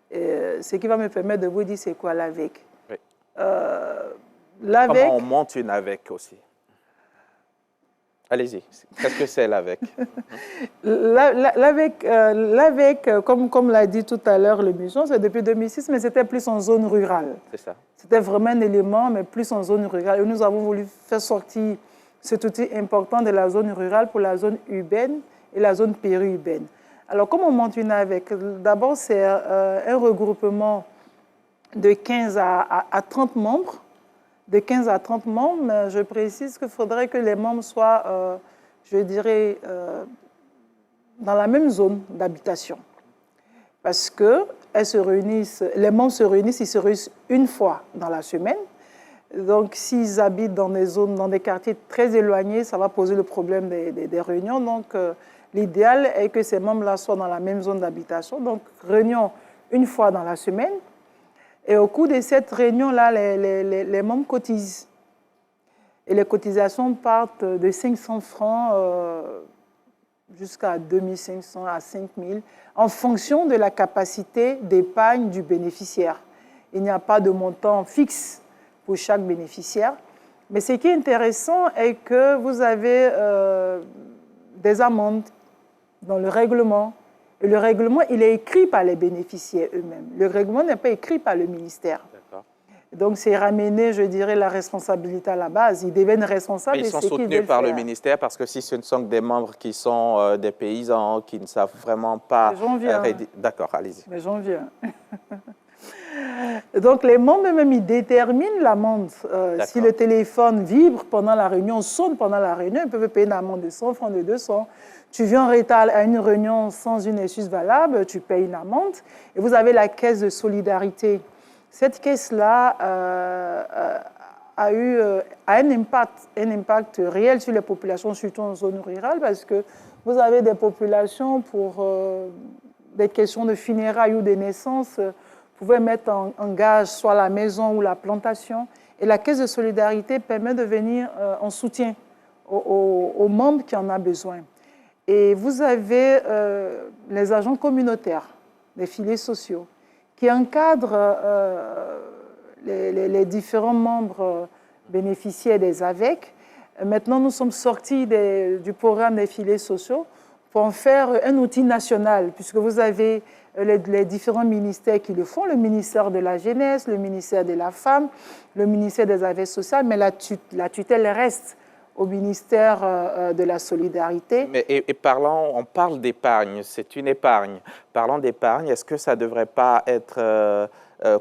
Et ce qui va me permettre de vous dire c'est quoi l'AVEC. Oui. Comment on monte une AVEC aussi? Allez-y, qu'est-ce que c'est l'AVEC? L'AVEC, comme l'a dit tout à l'heure le mission, c'est depuis 2006, mais c'était plus en zone rurale. C'est ça. C'était vraiment un élément, mais plus en zone rurale. Et nous avons voulu faire sortir cet outil important de la zone rurale pour la zone urbaine et la zone périurbaine. Alors, comment on monte une AVEC? D'abord, c'est un regroupement de 15 à 30 membres. De 15 à 30 membres, mais je précise qu'il faudrait que les membres soient, je dirais, dans la même zone d'habitation. Parce que les membres se réunissent une fois dans la semaine. Donc, s'ils habitent dans des zones, dans des quartiers très éloignés, ça va poser le problème des réunions. Donc, l'idéal est que ces membres-là soient dans la même zone d'habitation. Donc, réunion une fois dans la semaine. Et au cours de cette réunion-là, les membres cotisent. Et les cotisations partent de 500 francs jusqu'à 2500 à 5000 en fonction de la capacité d'épargne du bénéficiaire. Il n'y a pas de montant fixe pour chaque bénéficiaire. Mais ce qui est intéressant est que vous avez des amendes dans le règlement. Et le règlement, il est écrit par les bénéficiaires eux-mêmes. Le règlement n'est pas écrit par le ministère. Donc, c'est ramener, je dirais, la responsabilité à la base. Ils deviennent responsables. Mais ils sont soutenus par le ministère parce que si ce ne sont que des membres qui sont des paysans, qui ne savent vraiment pas... J'en viens. D'accord, allez-y. Mais j'en viens. Donc, les membres eux-mêmes, ils déterminent l'amende. Si le téléphone vibre pendant la réunion, sonne pendant la réunion, ils peuvent payer une amende de 100 francs, de 200. Tu viens en retard à une réunion sans une excuse valable, tu payes une amende. Et vous avez la caisse de solidarité. Cette caisse-là a eu un impact réel sur les populations, surtout en zone rurale, parce que vous avez des populations pour des questions de funérailles ou de naissances, pouvaient mettre en gage soit la maison ou la plantation. Et la caisse de solidarité permet de venir en soutien aux membres qui en ont besoin. Et vous avez les agents communautaires, les filets sociaux, qui encadrent les différents membres bénéficiaires des AVEC. Maintenant, nous sommes sortis du programme des filets sociaux pour en faire un outil national, puisque vous avez les différents ministères qui le font, le ministère de la Jeunesse, le ministère de la Femme, le ministère des Affaires sociales, mais la tutelle reste au ministère de la Solidarité. Mais, et parlant, on parle d'épargne, c'est une épargne. Parlant d'épargne, est-ce que ça ne devrait pas être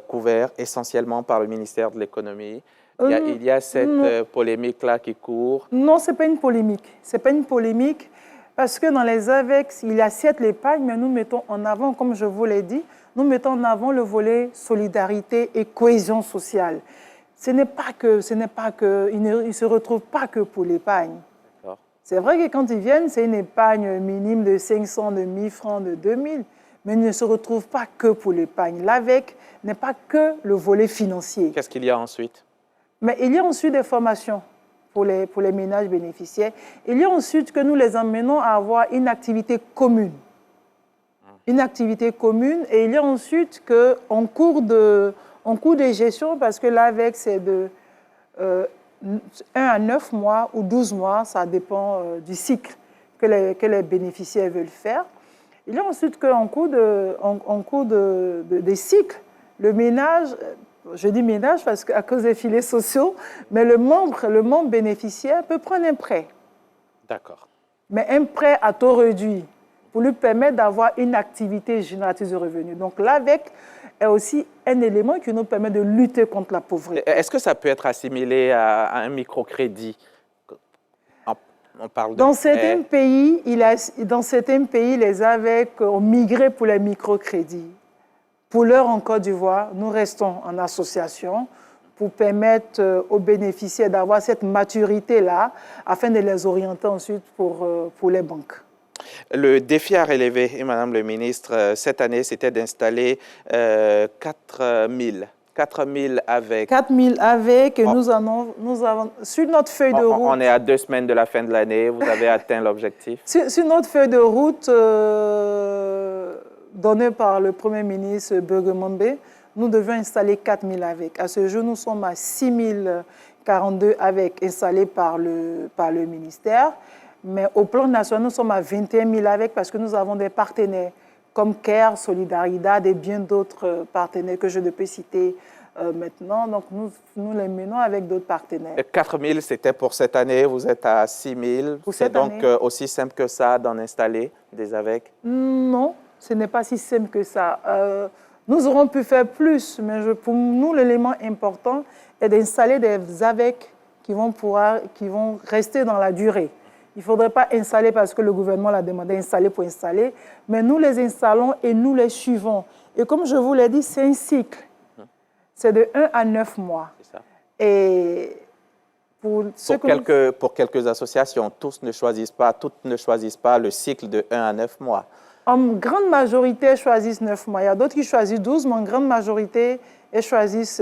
couvert essentiellement par le ministère de l'Économie? Il y a cette polémique-là qui court. Non, ce n'est pas une polémique. Ce n'est pas une polémique parce que dans les AVEC, il y a certes l'épargne, mais nous mettons en avant, comme je vous l'ai dit, nous mettons en avant le volet solidarité et cohésion sociale. Ce n'est pas que, ils ne se retrouvent pas que pour l'épargne. C'est vrai que quand ils viennent, c'est une épargne minime de 500, de 1000 francs, de 2000, mais ils ne se retrouvent pas que pour l'épargne. L'AVEC n'est pas que le volet financier. Qu'est-ce qu'il y a ensuite? Mais il y a ensuite des formations pour les ménages bénéficiaires. Il y a ensuite que nous les emmenons à avoir une activité commune. Une activité commune. Et il y a ensuite qu'en cours de gestion, parce que l'AVEC, c'est de 1 à 9 mois ou 12 mois, ça dépend du cycle que les bénéficiaires veulent faire. Il y a ensuite qu'en cours des cycles, le ménage, je dis ménage parce qu'à cause des filets sociaux, mais le membre bénéficiaire peut prendre un prêt. D'accord. Mais un prêt à taux réduit pour lui permettre d'avoir une activité génératrice de revenus. Donc l'AVEC est aussi un élément qui nous permet de lutter contre la pauvreté. Est-ce que ça peut être assimilé à un microcrédit? On parle de dans certains pays, les AVEC ont migré pour les microcrédits. Pour l'heure, en Côte d'Ivoire, nous restons en association pour permettre aux bénéficiaires d'avoir cette maturité-là afin de les orienter ensuite pour les banques. Le défi à relever, et Madame le ministre, cette année, c'était d'installer 4000 AVEC. 4000 AVEC, et nous avons, sur notre feuille de route... On est à 2 semaines de la fin de l'année, vous avez atteint l'objectif? Sur notre feuille de route donnée par le Premier ministre Berger-Mombe, nous devions installer 4000 AVEC. À ce jour, nous sommes à 6042 AVEC installés par le ministère. Mais au plan national, nous sommes à 21 000 AVEC parce que nous avons des partenaires comme CARE, Solidaridad et bien d'autres partenaires que je ne peux citer maintenant. Donc, nous les menons avec d'autres partenaires. 4 000, c'était pour cette année. Vous êtes à 6 000. C'est donc aussi simple que ça d'en installer des AVEC? Non, ce n'est pas si simple que ça. Nous aurons pu faire plus, mais pour nous, l'élément important est d'installer des AVEC qui vont rester dans la durée. Il ne faudrait pas installer parce que le gouvernement l'a demandé, installer pour installer, mais nous les installons et nous les suivons. Et comme je vous l'ai dit, c'est un cycle. C'est de 1 à 9 mois. Ça. Et pour quelques associations, toutes ne choisissent pas le cycle de 1 à 9 mois. En grande majorité, choisissent 9 mois. Il y a d'autres qui choisissent 12, mais en grande majorité, elles choisissent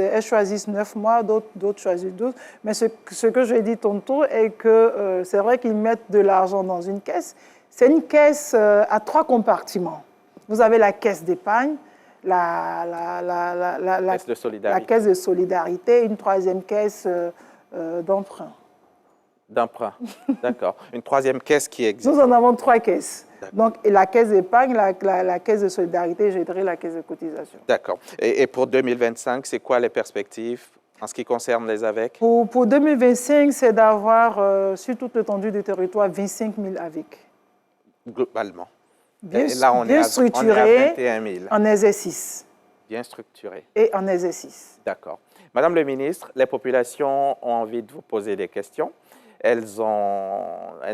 9 mois, d'autres choisissent 12. Mais ce que j'ai dit tantôt est que c'est vrai qu'ils mettent de l'argent dans une caisse. C'est une caisse à 3 compartiments. Vous avez la caisse d'épargne, la caisse de solidarité, une 3e caisse d'emprunt. D'emprunt, d'accord. Une 3e caisse qui existe. Nous en avons 3 caisses. Donc, la caisse d'épargne, la caisse de solidarité, je dirais la caisse de cotisation. D'accord. Et pour 2025, c'est quoi les perspectives en ce qui concerne les AVEC? Pour 2025, c'est d'avoir, sur toute l'étendue du territoire, 25 000 AVEC. Globalement. Bien structuré, en exercice. Bien structuré. Et en exercice. D'accord. Madame le ministre, les populations ont envie de vous poser des questions. Elles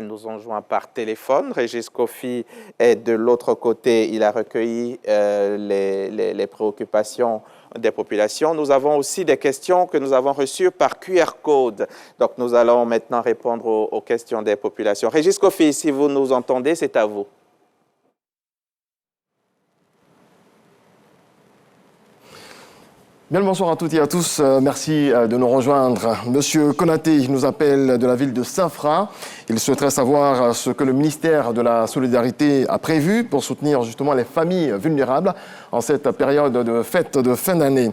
nous ont joint par téléphone. Régis Kofi est de l'autre côté. Il a recueilli les préoccupations des populations. Nous avons aussi des questions que nous avons reçues par QR code. Donc, nous allons maintenant répondre aux questions des populations. Régis Kofi, si vous nous entendez, c'est à vous. Bien le bonsoir à toutes et à tous. Merci de nous rejoindre. Monsieur Konaté nous appelle de la ville de Safra. Il souhaiterait savoir ce que le ministère de la Solidarité a prévu pour soutenir justement les familles vulnérables en cette période de fête de fin d'année.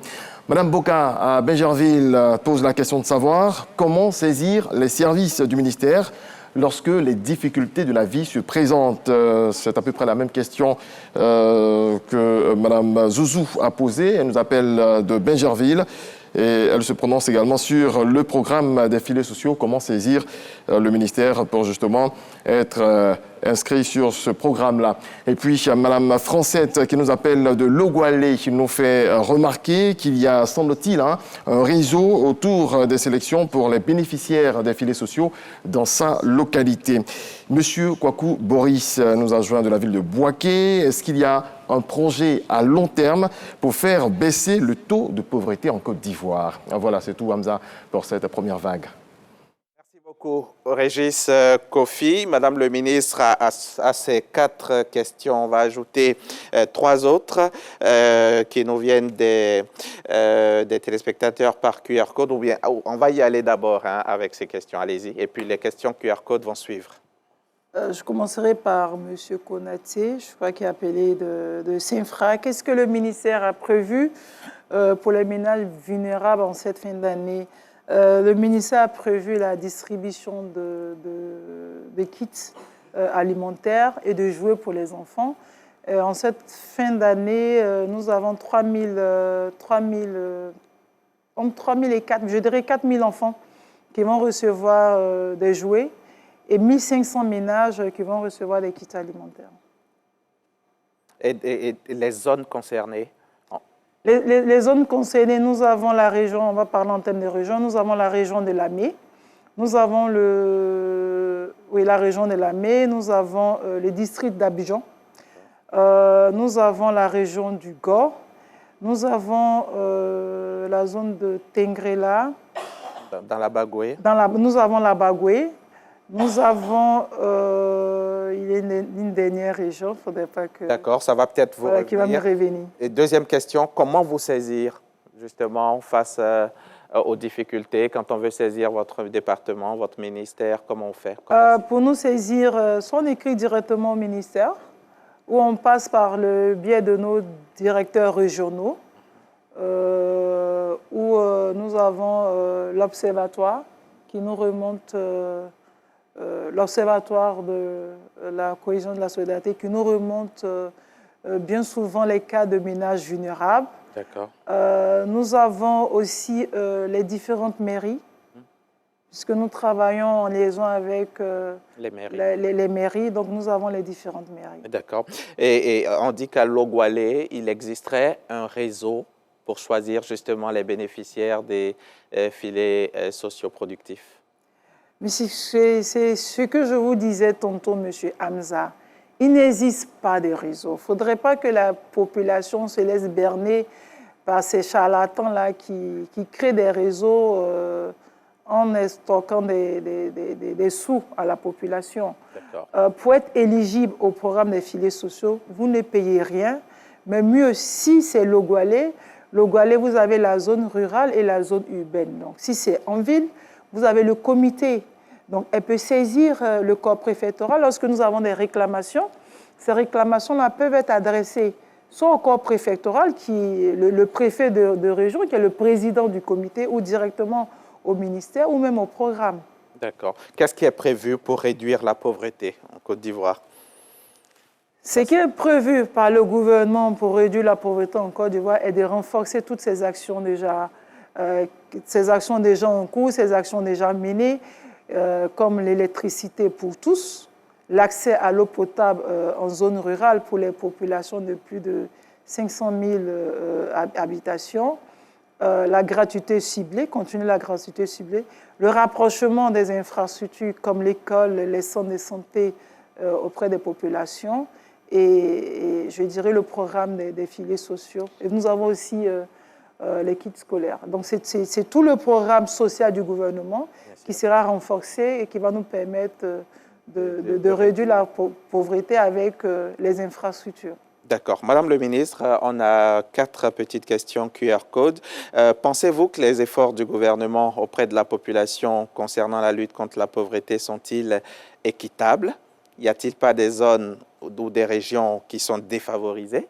Madame Boka à Bingerville pose la question de savoir comment saisir les services du ministère lorsque les difficultés de la vie se présentent. C'est à peu près la même question que Madame Zouzou a posée. Elle nous appelle de Bingerville et elle se prononce également sur le programme des filets sociaux, comment saisir le ministère pour justement être inscrit sur ce programme-là. Et puis, Madame Francette qui nous appelle de Logualé, qui nous fait remarquer qu'il y a, semble-t-il, un réseau autour des sélections pour les bénéficiaires des filets sociaux dans sa localité. Monsieur Kwaku Boris nous a joint de la ville de Bouaké. Est-ce qu'il y a un projet à long terme pour faire baisser le taux de pauvreté en Côte d'Ivoire? Voilà, c'est tout, Hamza, pour cette première vague. Merci beaucoup, Régis Kofi. Madame le ministre, à ces 4 questions, on va ajouter 3 autres qui nous viennent des téléspectateurs par QR code. Ou bien, on va y aller d'abord avec ces questions. Allez-y. Et puis les questions QR code vont suivre. Je commencerai par M. Konaté, je crois qu'il est appelé de Saint-Fra. Qu'est-ce que le ministère a prévu pour les ménages vulnérables en cette fin d'année? Le ministère a prévu la distribution de kits alimentaires et de jouets pour les enfants. En cette fin d'année, nous avons 3 000 et 4, je dirais 4 000 enfants qui vont recevoir des jouets et 1 500 ménages qui vont recevoir des kits alimentaires. Et les zones concernées? Les zones concernées, nous avons la région, on va parler en termes de région, nous avons la région de Lamé, nous avons la région de Lamé, nous avons le district d'Abidjan, nous avons la région du Gor, nous avons la zone de Tengrela. Dans la Bagoué. Nous avons la Bagoué. Nous avons, il y a une dernière région, il ne faudrait pas que... D'accord, ça va peut-être vous revenir. Qui va me revenir. Et deuxième question, comment vous saisir justement face aux difficultés quand on veut saisir votre département, votre ministère, comment on fait? Pour nous saisir, soit on écrit directement au ministère, ou on passe par le biais de nos directeurs régionaux, où nous avons l'observatoire qui nous remonte... l'Observatoire de la cohésion de la solidarité qui nous remonte bien souvent les cas de ménages vulnérables. D'accord. Nous avons aussi les différentes mairies, puisque nous travaillons en liaison avec les mairies, donc nous avons les différentes mairies. D'accord. Et on dit qu'à Logualé, il existerait un réseau pour choisir justement les bénéficiaires des filets socioproductifs. Mais c'est ce que je vous disais tantôt, M. Hamza. Il n'existe pas de réseau. Il ne faudrait pas que la population se laisse berner par ces charlatans-là qui créent des réseaux en stockant des sous à la population. Pour être éligible au programme des filets sociaux, vous ne payez rien. Mais mieux, si c'est Logualé, vous avez la zone rurale et la zone urbaine. Donc, si c'est en ville, vous avez le comité. Donc, elle peut saisir le corps préfectoral lorsque nous avons des réclamations. Ces réclamations-là peuvent être adressées soit au corps préfectoral, qui est le préfet de région, qui est le président du comité, ou directement au ministère, ou même au programme. D'accord. Qu'est-ce qui est prévu pour réduire la pauvreté en Côte d'Ivoire? Ce qui est prévu par le gouvernement pour réduire la pauvreté en Côte d'Ivoire est de renforcer toutes ces actions déjà en cours, ces actions déjà menées, comme l'électricité pour tous, l'accès à l'eau potable en zone rurale pour les populations de plus de 500 000 habitations. La gratuité ciblée, continuer la gratuité ciblée, le rapprochement des infrastructures comme l'école, les centres de santé auprès des populations et je dirais le programme des filets sociaux. Et nous avons aussi les kits scolaires. Donc c'est tout le programme social du gouvernement qui sera renforcé et qui va nous permettre de réduire la pauvreté avec les infrastructures. D'accord. Madame le ministre, on a 4 petites questions QR code. Pensez-vous que les efforts du gouvernement auprès de la population concernant la lutte contre la pauvreté sont-ils équitables? Y a-t-il pas des zones ou des régions qui sont défavorisées?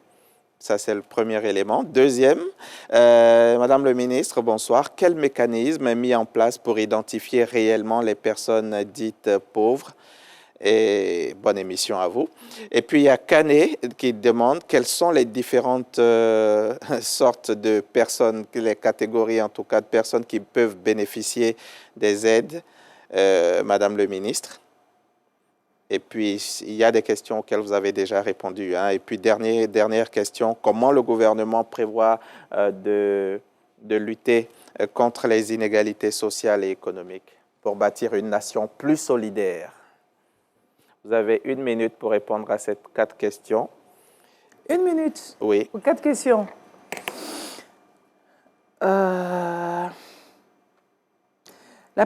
Ça, c'est le premier élément. Deuxième, Madame le ministre, bonsoir. Quel mécanisme est mis en place pour identifier réellement les personnes dites pauvres? Et bonne émission à vous. Et puis, il y a Canet qui demande quelles sont les différentes sortes de personnes, les catégories en tout cas de personnes qui peuvent bénéficier des aides, Madame le ministre. Et puis, il y a des questions auxquelles vous avez déjà répondu. Hein. Et puis, dernière question, comment le gouvernement prévoit de lutter contre les inégalités sociales et économiques pour bâtir une nation plus solidaire? Vous avez 1 minute pour répondre à ces 4 questions. 1 minute? Oui. Pour 4 questions. La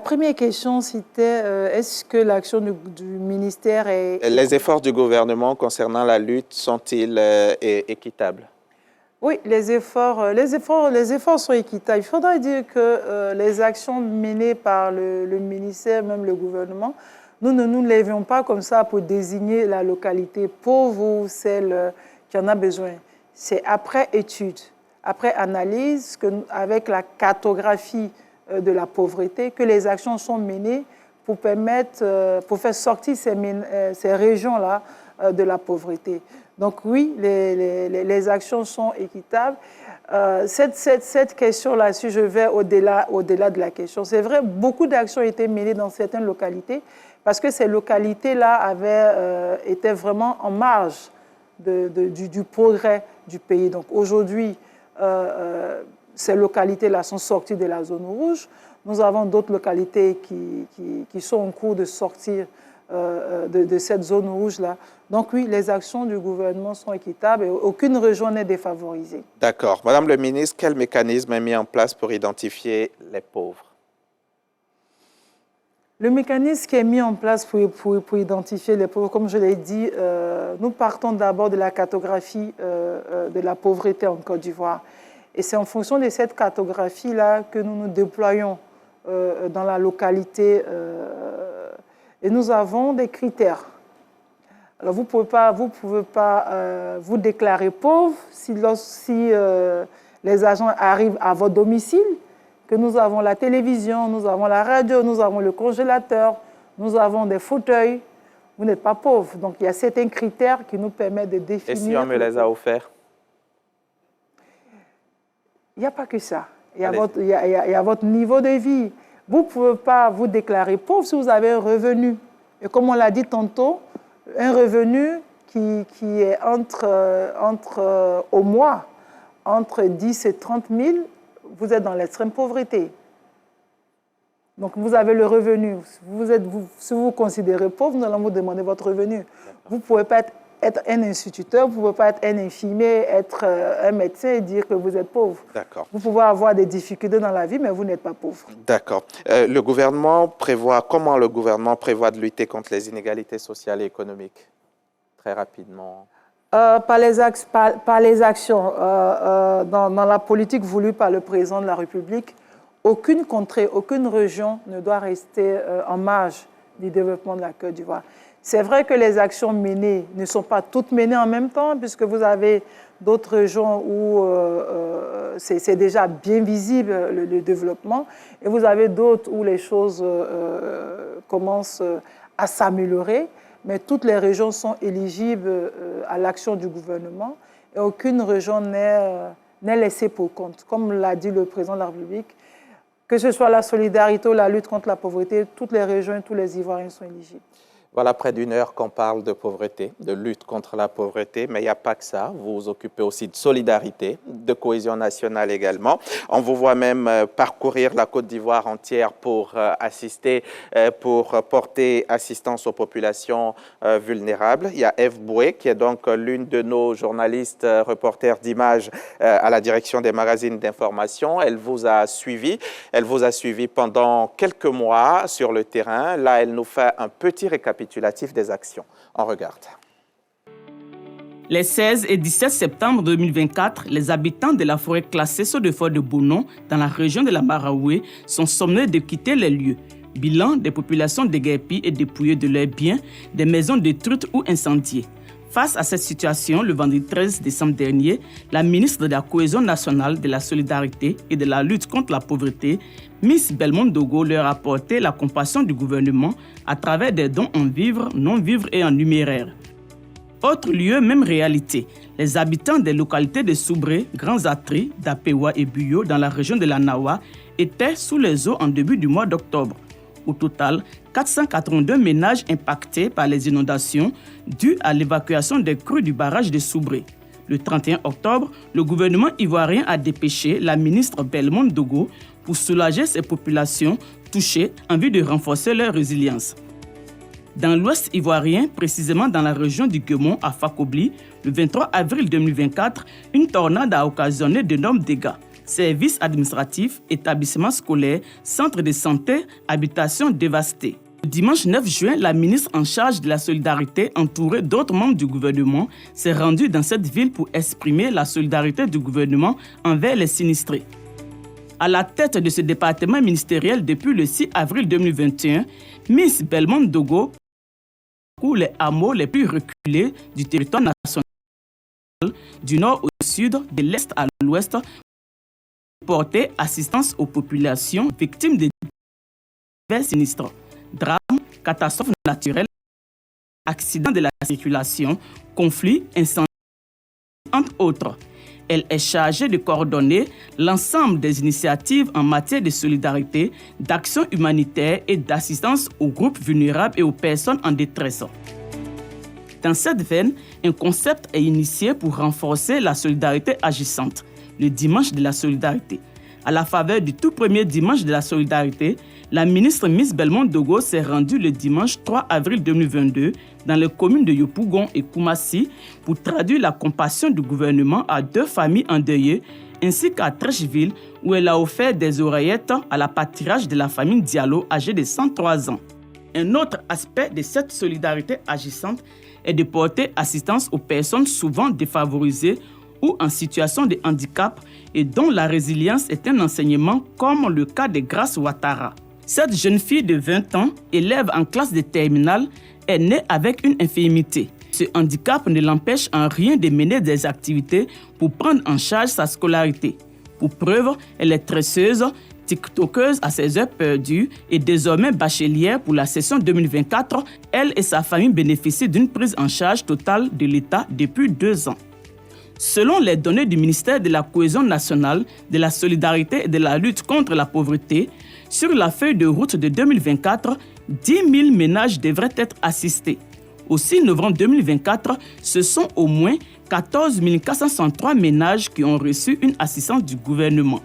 première question, c'était est-ce que l'action du ministère est... Les efforts du gouvernement concernant la lutte sont-ils équitables? Oui, les efforts sont équitables. Il faudrait dire que les actions menées par le ministère, même le gouvernement, nous ne nous lèvions pas comme ça pour désigner la localité pauvre ou celle qui en a besoin. C'est après étude, après analyse, avec la cartographie de la pauvreté, que les actions sont menées pour permettre, pour faire sortir ces régions-là de la pauvreté. Donc oui, les actions sont équitables. Cette question-là, si je vais au-delà de la question, c'est vrai, beaucoup d'actions ont été menées dans certaines localités parce que ces localités-là étaient vraiment en marge du progrès du pays. Donc aujourd'hui, ces localités-là sont sorties de la zone rouge. Nous avons d'autres localités qui sont en cours de sortir de cette zone rouge-là. Donc oui, les actions du gouvernement sont équitables et aucune région n'est défavorisée. D'accord. Madame le ministre, quel mécanisme est mis en place pour identifier les pauvres? Le mécanisme qui est mis en place pour identifier les pauvres, comme je l'ai dit, nous partons d'abord de la cartographie de la pauvreté en Côte d'Ivoire. Et c'est en fonction de cette cartographie-là que nous nous déployons dans la localité. Et nous avons des critères. Alors, vous ne pouvez pas vous déclarer pauvre si les agents arrivent à votre domicile, que nous avons la télévision, nous avons la radio, nous avons le congélateur, nous avons des fauteuils. Vous n'êtes pas pauvre. Donc, il y a certains critères qui nous permettent de définir... Et si on me les a offerts? Il n'y a pas que ça. Il y a votre niveau de vie. Vous ne pouvez pas vous déclarer pauvre si vous avez un revenu. Et comme on l'a dit tantôt, un revenu qui est au mois, entre 10 et 30 000, vous êtes dans l'extrême pauvreté. Donc vous avez le revenu. Si vous vous considérez pauvre, nous allons vous demander votre revenu. Vous ne pouvez pas être un instituteur, vous ne pouvez pas être un infirmier, être un médecin et dire que vous êtes pauvre. D'accord. Vous pouvez avoir des difficultés dans la vie, mais vous n'êtes pas pauvre. D'accord. Comment le gouvernement prévoit de lutter contre les inégalités sociales et économiques? Très rapidement. Par les actions. Dans la politique voulue par le président de la République, aucune contrée, aucune région ne doit rester en marge du développement de la Côte d'Ivoire. C'est vrai que les actions menées ne sont pas toutes menées en même temps, puisque vous avez d'autres régions où c'est déjà bien visible le développement, et vous avez d'autres où les choses commencent à s'améliorer, mais toutes les régions sont éligibles à l'action du gouvernement, et aucune région n'est laissée pour compte. Comme l'a dit le président de la République, que ce soit la solidarité ou la lutte contre la pauvreté, toutes les régions et tous les Ivoiriens sont éligibles. Voilà près d'une heure qu'on parle de pauvreté, de lutte contre la pauvreté, mais il n'y a pas que ça. Vous vous occupez aussi de solidarité, de cohésion nationale également. On vous voit même parcourir la Côte d'Ivoire entière pour assister, pour porter assistance aux populations vulnérables. Il y a Eve Boué, qui est donc l'une de nos journalistes, reporters d'images à la direction des magazines d'information. Elle vous a suivi pendant quelques mois sur le terrain. Là, elle nous fait un petit récapitulatif des actions. On regarde. Les 16 et 17 septembre 2024, les habitants de la forêt classée Sodefort de Bonon, dans la région de la Maraoué, sont sommés de quitter les lieux. Bilan des populations déguerpies et dépouillées de leurs biens, des maisons détruites ou incendiées. Face à cette situation, le vendredi 13 décembre dernier, la ministre de la Cohésion nationale, de la solidarité et de la lutte contre la pauvreté, Miss Belmondo Dogo, leur a apporté la compassion du gouvernement à travers des dons en vivres, non-vivres et en numéraire. Autre lieu, même réalité. Les habitants des localités de Soubré, Grands Atri, Dapewa et Buyo, dans la région de la Nawa, étaient sous les eaux en début du mois d'octobre. Au total, 482 ménages impactés par les inondations dues à l'évacuation des crues du barrage de Soubré. Le 31 octobre, le gouvernement ivoirien a dépêché la ministre Belmondo Dogo pour soulager ces populations touchées en vue de renforcer leur résilience. Dans l'ouest ivoirien, précisément dans la région du Guémon à Fakobli, le 23 avril 2024, une tornade a occasionné d'énormes dégâts. Services administratifs, établissements scolaires, centres de santé, habitations dévastées. Le dimanche 9 juin, la ministre en charge de la solidarité, entourée d'autres membres du gouvernement, s'est rendue dans cette ville pour exprimer la solidarité du gouvernement envers les sinistrés. À la tête de ce département ministériel depuis le 6 avril 2021, Miss Belmondo Dogo couvre les hameaux les plus reculés du territoire national, du nord au sud, de l'est à l'ouest, porter assistance aux populations victimes de divers sinistres, drames, catastrophes naturelles, accidents de la circulation, conflits, incendies, entre autres. Elle est chargée de coordonner l'ensemble des initiatives en matière de solidarité, d'action humanitaire et d'assistance aux groupes vulnérables et aux personnes en détresse. Dans cette veine, un concept est initié pour renforcer la solidarité agissante, le dimanche de la solidarité. À la faveur du tout premier dimanche de la solidarité, la ministre Miss Belmondo Dogo s'est rendue le dimanche 3 avril 2022 dans les communes de Yopougon et Koumassi pour traduire la compassion du gouvernement à 2 familles endeuillées ainsi qu'à Trècheville où elle a offert des oreillettes à la pâturage de la famille Diallo âgée de 103 ans. Un autre aspect de cette solidarité agissante est de porter assistance aux personnes souvent défavorisées ou en situation de handicap et dont la résilience est un enseignement comme le cas de Grace Ouattara. Cette jeune fille de 20 ans, élève en classe de terminale, est née avec une infirmité. Ce handicap ne l'empêche en rien de mener des activités pour prendre en charge sa scolarité. Pour preuve, elle est tresseuse, tiktokeuse à ses heures perdues et désormais bachelière pour la session 2024. Elle et sa famille bénéficient d'une prise en charge totale de l'État depuis 2 ans. Selon les données du ministère de la Cohésion nationale, de la solidarité et de la lutte contre la pauvreté, sur la feuille de route de 2024, 10 000 ménages devraient être assistés. Au 6 novembre 2024, ce sont au moins 14 463 ménages qui ont reçu une assistance du gouvernement.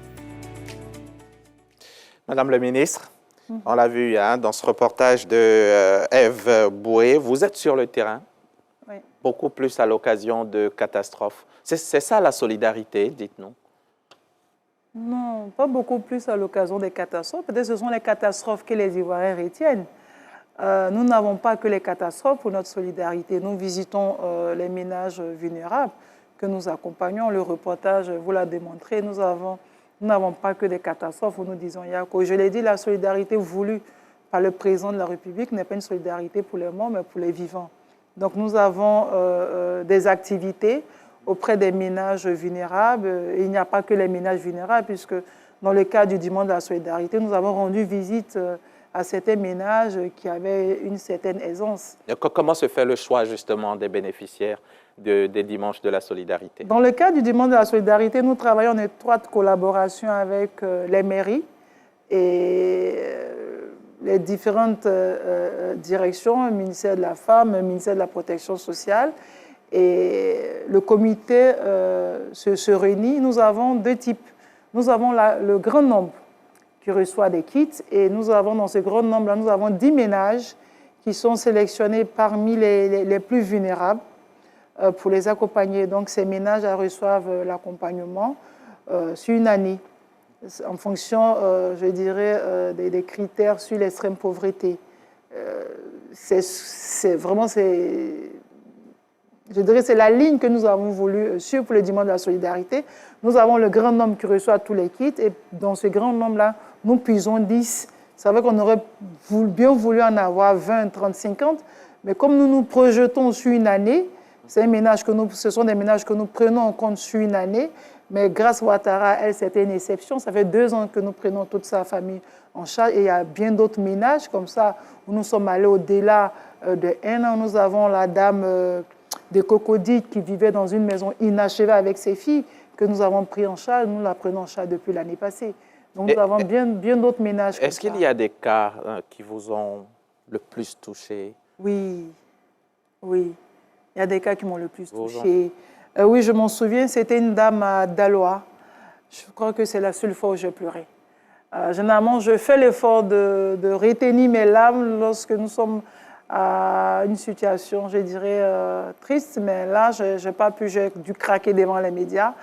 Madame le ministre, on l'a vu dans ce reportage de Eve Boué, vous êtes sur le terrain, oui. Beaucoup plus à l'occasion de catastrophes. C'est ça la solidarité, dites-nous? Non, pas beaucoup plus à l'occasion des catastrophes. Peut-être que ce sont les catastrophes que les Ivoiriens retiennent. Nous n'avons pas que les catastrophes pour notre solidarité. Nous visitons les ménages vulnérables que nous accompagnons. Le reportage vous l'a démontré. Nous n'avons pas que des catastrophes où nous disons Yako. Je l'ai dit, la solidarité voulue par le président de la République n'est pas une solidarité pour les morts, mais pour les vivants. Donc nous avons des activités auprès des ménages vulnérables. Et il n'y a pas que les ménages vulnérables, puisque dans le cadre du dimanche de la solidarité, nous avons rendu visite à certains ménages qui avaient une certaine aisance. Comment se fait le choix justement des bénéficiaires des dimanches de la solidarité? Dans le cadre du dimanche de la solidarité, nous travaillons en étroite collaboration avec les mairies et les différentes directions, le ministère de la Femme, le ministère de la Protection sociale. Et le comité se réunit. Nous avons deux types. Nous avons le grand nombre qui reçoit des kits et nous avons dans ce grand nombre-là, nous avons 10 ménages qui sont sélectionnés parmi les plus vulnérables pour les accompagner. Donc ces ménages reçoivent l'accompagnement sur une année en fonction, je dirais, des critères sur l'extrême pauvreté. C'est vraiment, je dirais, c'est la ligne que nous avons voulu suivre pour le dimanche de la solidarité. Nous avons le grand nombre qui reçoit tous les kits et dans ce grand nombre-là, nous puisons 10. C'est vrai qu'on aurait bien voulu en avoir 20, 30, 50, mais comme nous nous projetons sur une année, ce sont des ménages que nous prenons en compte sur une année, mais grâce à Ouattara, elle, c'était une exception. Ça fait 2 ans que nous prenons toute sa famille en charge et il y a bien d'autres ménages comme ça où nous sommes allés au-delà de 1 an. Nous avons la dame de Cocody qui vivait dans une maison inachevée avec ses filles que nous avons pris en charge. Nous la prenons en charge depuis l'année passée. Donc nous avons bien d'autres ménages. Est-ce qu'il y a des cas qui vous ont le plus touché? Oui, oui. Il y a des cas qui m'ont le plus touché. Oui, je m'en souviens, c'était une dame à Daloa. Je crois que c'est la seule fois où j'ai pleuré. Généralement, je fais l'effort de retenir mes larmes lorsque nous sommes à une situation, je dirais, triste. Mais là, je n'ai pas pu, j'ai dû craquer devant les médias.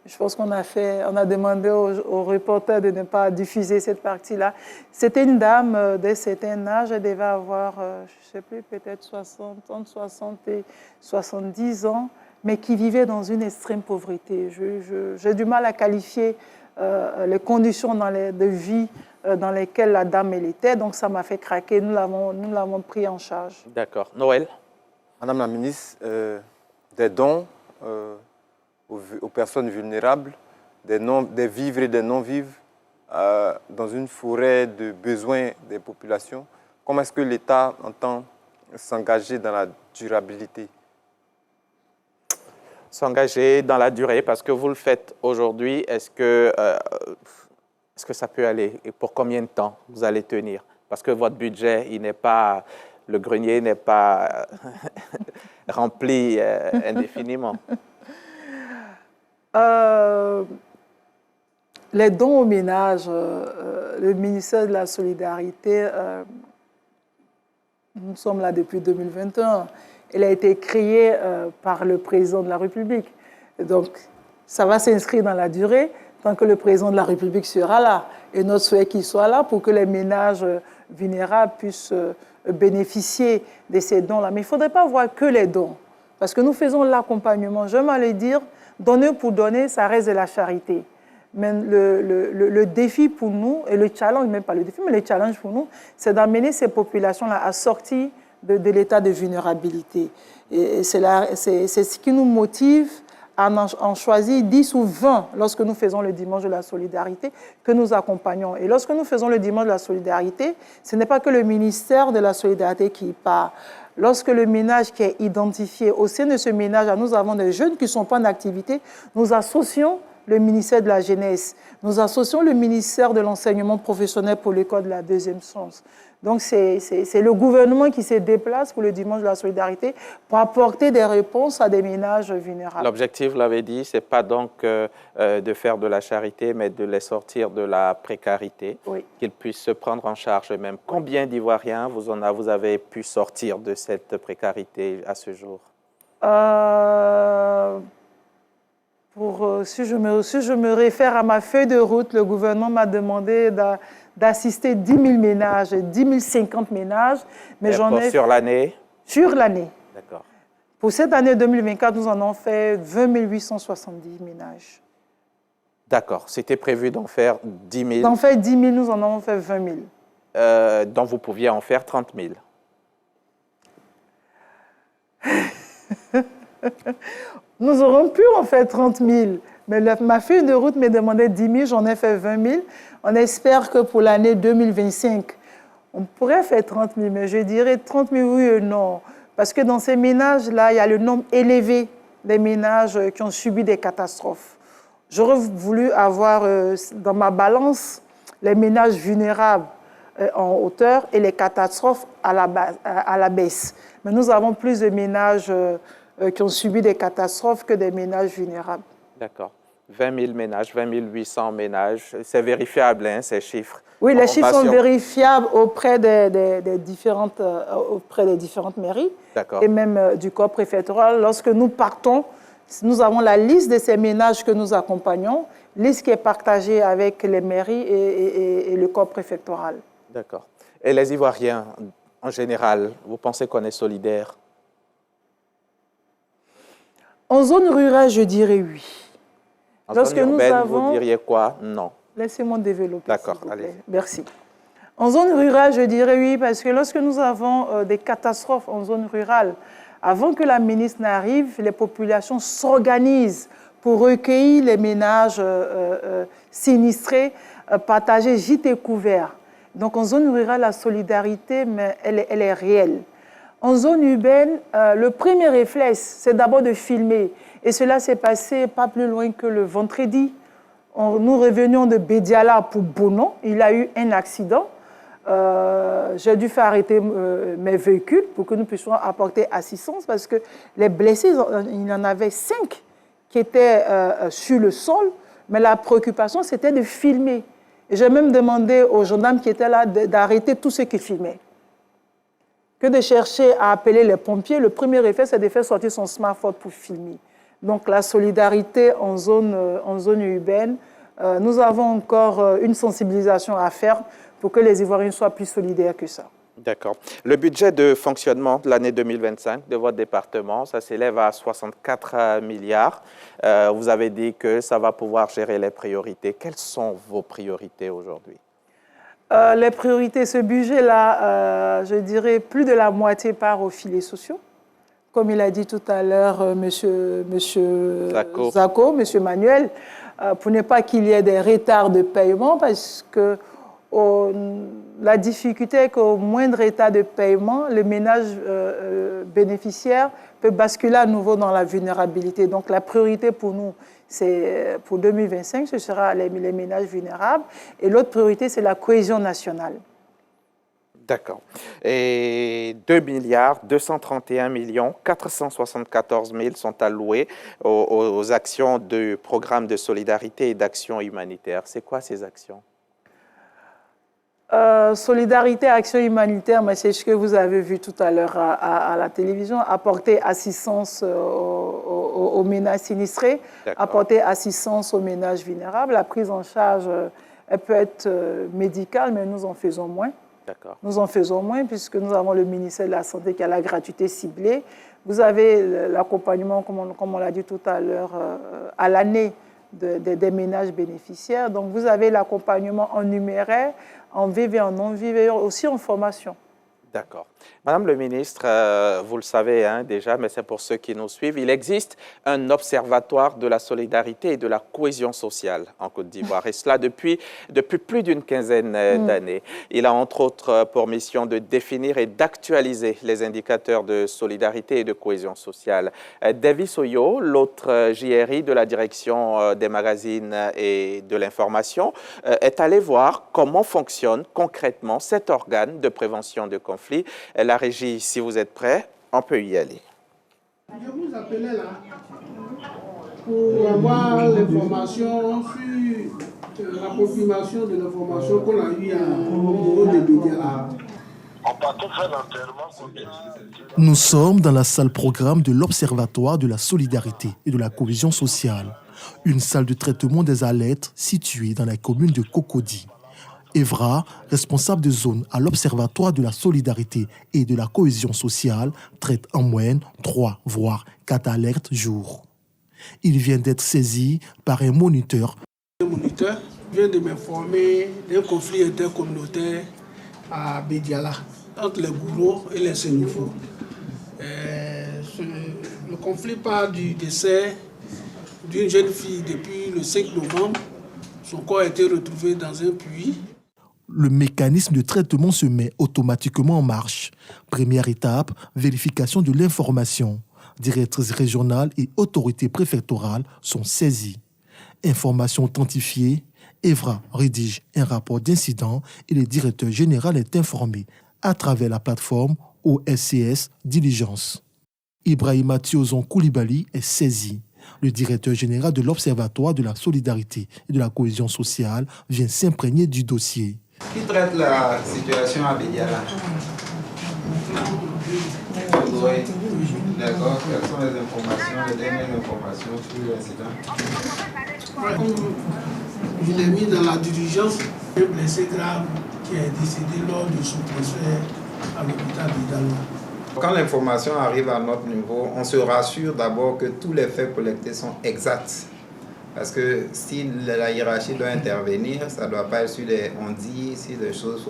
Je pense qu'on a demandé aux reporters de ne pas diffuser cette partie-là. C'était une dame d'un certain âge, elle devait avoir, je ne sais plus, peut-être 60 et 70 ans, mais qui vivait dans une extrême pauvreté. J'ai du mal à qualifier les conditions de vie dans lesquelles la dame elle était, donc ça m'a fait craquer. Nous l'avons pris en charge. D'accord. Noël? Madame la ministre, des dons aux personnes vulnérables, des vivres et des non-vivres dans une forêt de besoins des populations. Comment est-ce que l'État entend s'engager dans la durabilité? S'engager dans la durée, parce que vous le faites aujourd'hui, est-ce que ça peut aller? Et pour combien de temps vous allez tenir? Parce que votre budget, le grenier n'est pas rempli indéfiniment. Les dons aux ménages, le ministère de la Solidarité, nous sommes là depuis 2021. Elle a été créée par le président de la République. Donc, ça va s'inscrire dans la durée tant que le président de la République sera là. Et notre souhait qu'il soit là pour que les ménages vulnérables puissent bénéficier de ces dons-là. Mais il ne faudrait pas voir que les dons, parce que nous faisons l'accompagnement. J'aime à le dire, donner pour donner, ça reste de la charité. Mais le défi pour nous, et le challenge, même pas le défi, mais le challenge pour nous, c'est d'amener ces populations-là à sortir de l'état de vulnérabilité. Et c'est ce qui nous motive à en choisir 10 ou 20 lorsque nous faisons le dimanche de la solidarité, que nous accompagnons. Et lorsque nous faisons le dimanche de la solidarité, ce n'est pas que le ministère de la solidarité qui part. Lorsque le ménage qui est identifié, au sein de ce ménage, nous avons des jeunes qui ne sont pas en activité, nous associons le ministère de la Jeunesse, nous associons le ministère de l'Enseignement professionnel pour l'école de la deuxième chance. Donc c'est le gouvernement qui se déplace pour le dimanche de la solidarité pour apporter des réponses à des ménages vulnérables. L'objectif, vous l'avez dit, ce n'est pas donc de faire de la charité, mais de les sortir de la précarité, oui, qu'ils puissent se prendre en charge eux-mêmes. Combien d'Ivoiriens vous avez pu sortir de cette précarité à ce jour? Si je me réfère à ma feuille de route, le gouvernement m'a demandé d'assister 10 000 ménages, 10 050 ménages. Mais j'en ai... Sur l'année? Sur l'année. D'accord. Pour cette année 2024, nous en avons fait 20 870 ménages. D'accord. C'était prévu d'en faire 10 000? D'en faire 10 000, nous en avons fait 20 000. Donc vous pouviez en faire 30 000? Nous aurons pu en faire 30 000, mais ma feuille de route me demandait 10 000, j'en ai fait 20 000. On espère que pour l'année 2025, on pourrait faire 30 000, mais je dirais 30 000 oui et non. Parce que dans ces ménages-là, il y a le nombre élevé des ménages qui ont subi des catastrophes. J'aurais voulu avoir dans ma balance les ménages vulnérables en hauteur et les catastrophes à la baisse. Mais nous avons plus de ménages qui ont subi des catastrophes que des ménages vulnérables. D'accord. 20 000 ménages, 20 800 ménages. C'est vérifiable, hein, ces chiffres? Oui, les chiffres sont vérifiables auprès des différentes mairies et même du corps préfectoral. Lorsque nous partons, nous avons la liste de ces ménages que nous accompagnons, liste qui est partagée avec les mairies et le corps préfectoral. D'accord. Et les Ivoiriens, en général, vous pensez qu'on est solidaire? En zone rurale, je dirais oui. En zone urbaine, vous diriez quoi? Non. Laissez-moi développer. D'accord, allez. Merci. En zone rurale, je dirais oui, parce que lorsque nous avons des catastrophes en zone rurale, avant que la ministre n'arrive, les populations s'organisent pour recueillir les ménages sinistrés, partager gîtes et couverts. Donc en zone rurale, la solidarité, mais elle est réelle. En zone urbaine, le premier réflexe, c'est d'abord de filmer. Et cela s'est passé pas plus loin que le vendredi. Nous revenions de Bédiala pour Bonon. Il a eu un accident. J'ai dû faire arrêter mes véhicules pour que nous puissions apporter assistance parce que les blessés, il y en avait 5 qui étaient sur le sol. Mais la préoccupation, c'était de filmer. Et j'ai même demandé aux gendarmes qui étaient là d'arrêter tous ceux qui filmaient. Que de chercher à appeler les pompiers, le premier effet, c'est de faire sortir son smartphone pour filmer. Donc la solidarité en zone urbaine, nous avons encore une sensibilisation à faire pour que les Ivoiriens soient plus solidaires que ça. D'accord. Le budget de fonctionnement de l'année 2025 de votre département, ça s'élève à 64 milliards. Vous avez dit que ça va pouvoir gérer les priorités. Quelles sont vos priorités aujourd'hui? Les priorités, ce budget-là, je dirais plus de la moitié part aux filets sociaux. Comme il a dit tout à l'heure monsieur Zako, monsieur Manuel, pour ne pas qu'il y ait des retards de paiement, parce que la difficulté est qu'au moindre état de paiement, le ménage bénéficiaire peut basculer à nouveau dans la vulnérabilité. Donc la priorité pour nous, c'est pour 2025, ce sera les ménages vulnérables. Et l'autre priorité, c'est la cohésion nationale. D'accord. Et 2 milliards 231 millions 474 000 sont alloués aux actions du programme de solidarité et d'action humanitaire. C'est quoi ces actions? Solidarité, action humanitaire, mais c'est ce que vous avez vu tout à l'heure à la télévision, apporter assistance aux ménages sinistrés, apporter assistance aux ménages vulnérables. La prise en charge, elle peut être médicale, mais nous en faisons moins. Nous en faisons moins puisque nous avons le ministère de la Santé qui a la gratuité ciblée. Vous avez l'accompagnement, comme on l'a dit tout à l'heure, à l'année des ménages bénéficiaires. Donc vous avez l'accompagnement en numéraire, en VV, en non-VV, aussi en formation. D'accord. Madame le ministre, vous le savez déjà, mais c'est pour ceux qui nous suivent, il existe un observatoire de la solidarité et de la cohésion sociale en Côte d'Ivoire, et cela depuis plus d'une quinzaine d'années. Il a entre autres pour mission de définir et d'actualiser les indicateurs de solidarité et de cohésion sociale. Davis Oyo, l'autre JRI de la direction des magazines et de l'information, est allé voir comment fonctionne concrètement cet organe de prévention de conflits. La régie, si vous êtes prêts, on peut y aller. Je vous appelais là pour avoir l'information sur la confirmation de l'information qu'on a eue au début de la. Nous sommes dans la salle programme de l'Observatoire de la solidarité et de la cohésion sociale, une salle de traitement des alertes située dans la commune de Cocody. Evra, responsable de zone à l'Observatoire de la solidarité et de la cohésion sociale, traite en moyenne 3 voire 4 alertes jour. Il vient d'être saisi par un moniteur. Le moniteur vient de m'informer d'un conflit intercommunautaire à Bédiala, entre les Gourous et les Sénoufos. Le conflit part du décès d'une jeune fille depuis le 5 novembre. Son corps a été retrouvé dans un puits. Le mécanisme de traitement se met automatiquement en marche. Première étape, vérification de l'information. Directrices régionales et autorités préfectorales sont saisies. Information authentifiée, Evra rédige un rapport d'incident et le directeur général est informé à travers la plateforme OSCS Diligence. Ibrahima Tiozon Koulibaly est saisi. Le directeur général de l'Observatoire de la solidarité et de la cohésion sociale vient s'imprégner du dossier. Qui traite la situation à Bédiala? D'accord. Quelles sont les informations, les dernières informations sur l'incident? Il est mis dans la diligence un blessé grave qui est décédé lors de son transfert à l'hôpital Bédiala. Quand l'information arrive à notre niveau, on se rassure d'abord que tous les faits collectés sont exacts. Parce que si la hiérarchie doit intervenir, ça ne doit pas être sur des on-dit, sur des choses,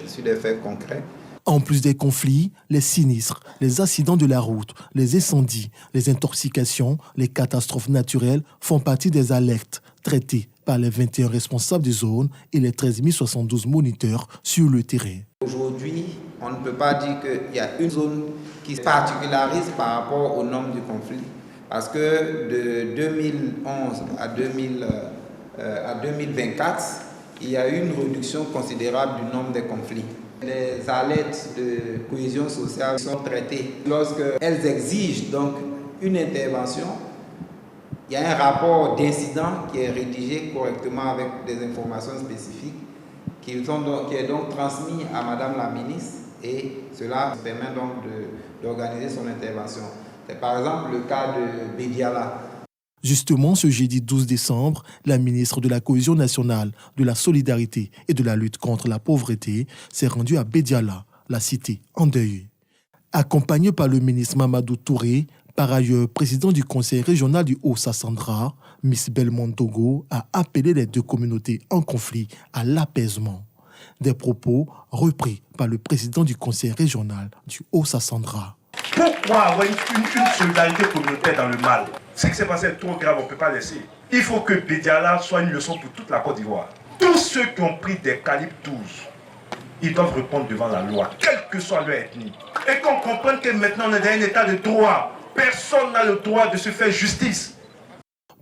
sur des faits concrets. En plus des conflits, les sinistres, les accidents de la route, les incendies, les intoxications, les catastrophes naturelles font partie des alertes traitées par les 21 responsables des zones et les 13 072 moniteurs sur le terrain. Aujourd'hui, on ne peut pas dire qu'il y a une zone qui se particularise par rapport aux normes du conflit. Parce que de 2011 à 2024, il y a eu une réduction considérable du nombre des conflits. Les alertes de cohésion sociale sont traitées. Lorsqu'elles exigent donc une intervention, il y a un rapport d'incident qui est rédigé correctement avec des informations spécifiques qui est donc transmis à Madame la ministre et cela permet donc d'organiser son intervention. C'est par exemple le cas de Bédiala. Justement, ce jeudi 12 décembre, la ministre de la Cohésion nationale, de la solidarité et de la lutte contre la pauvreté s'est rendue à Bédiala, la cité endeuillée. Accompagnée par le ministre Mamadou Touré, par ailleurs président du conseil régional du Haut-Sassandra, Miss Belmont Togo a appelé les deux communautés en conflit à l'apaisement. Des propos repris par le président du conseil régional du Haut-Sassandra. Pourquoi avoir une solidarité communautaire dans le mal? Ce qui s'est passé est trop grave, on ne peut pas laisser. Il faut que Bédiala soit une leçon pour toute la Côte d'Ivoire. Tous ceux qui ont pris des calibres 12, ils doivent répondre devant la loi, quelle que soit leur ethnie. Et qu'on comprenne que maintenant on est dans un état de droit. Personne n'a le droit de se faire justice.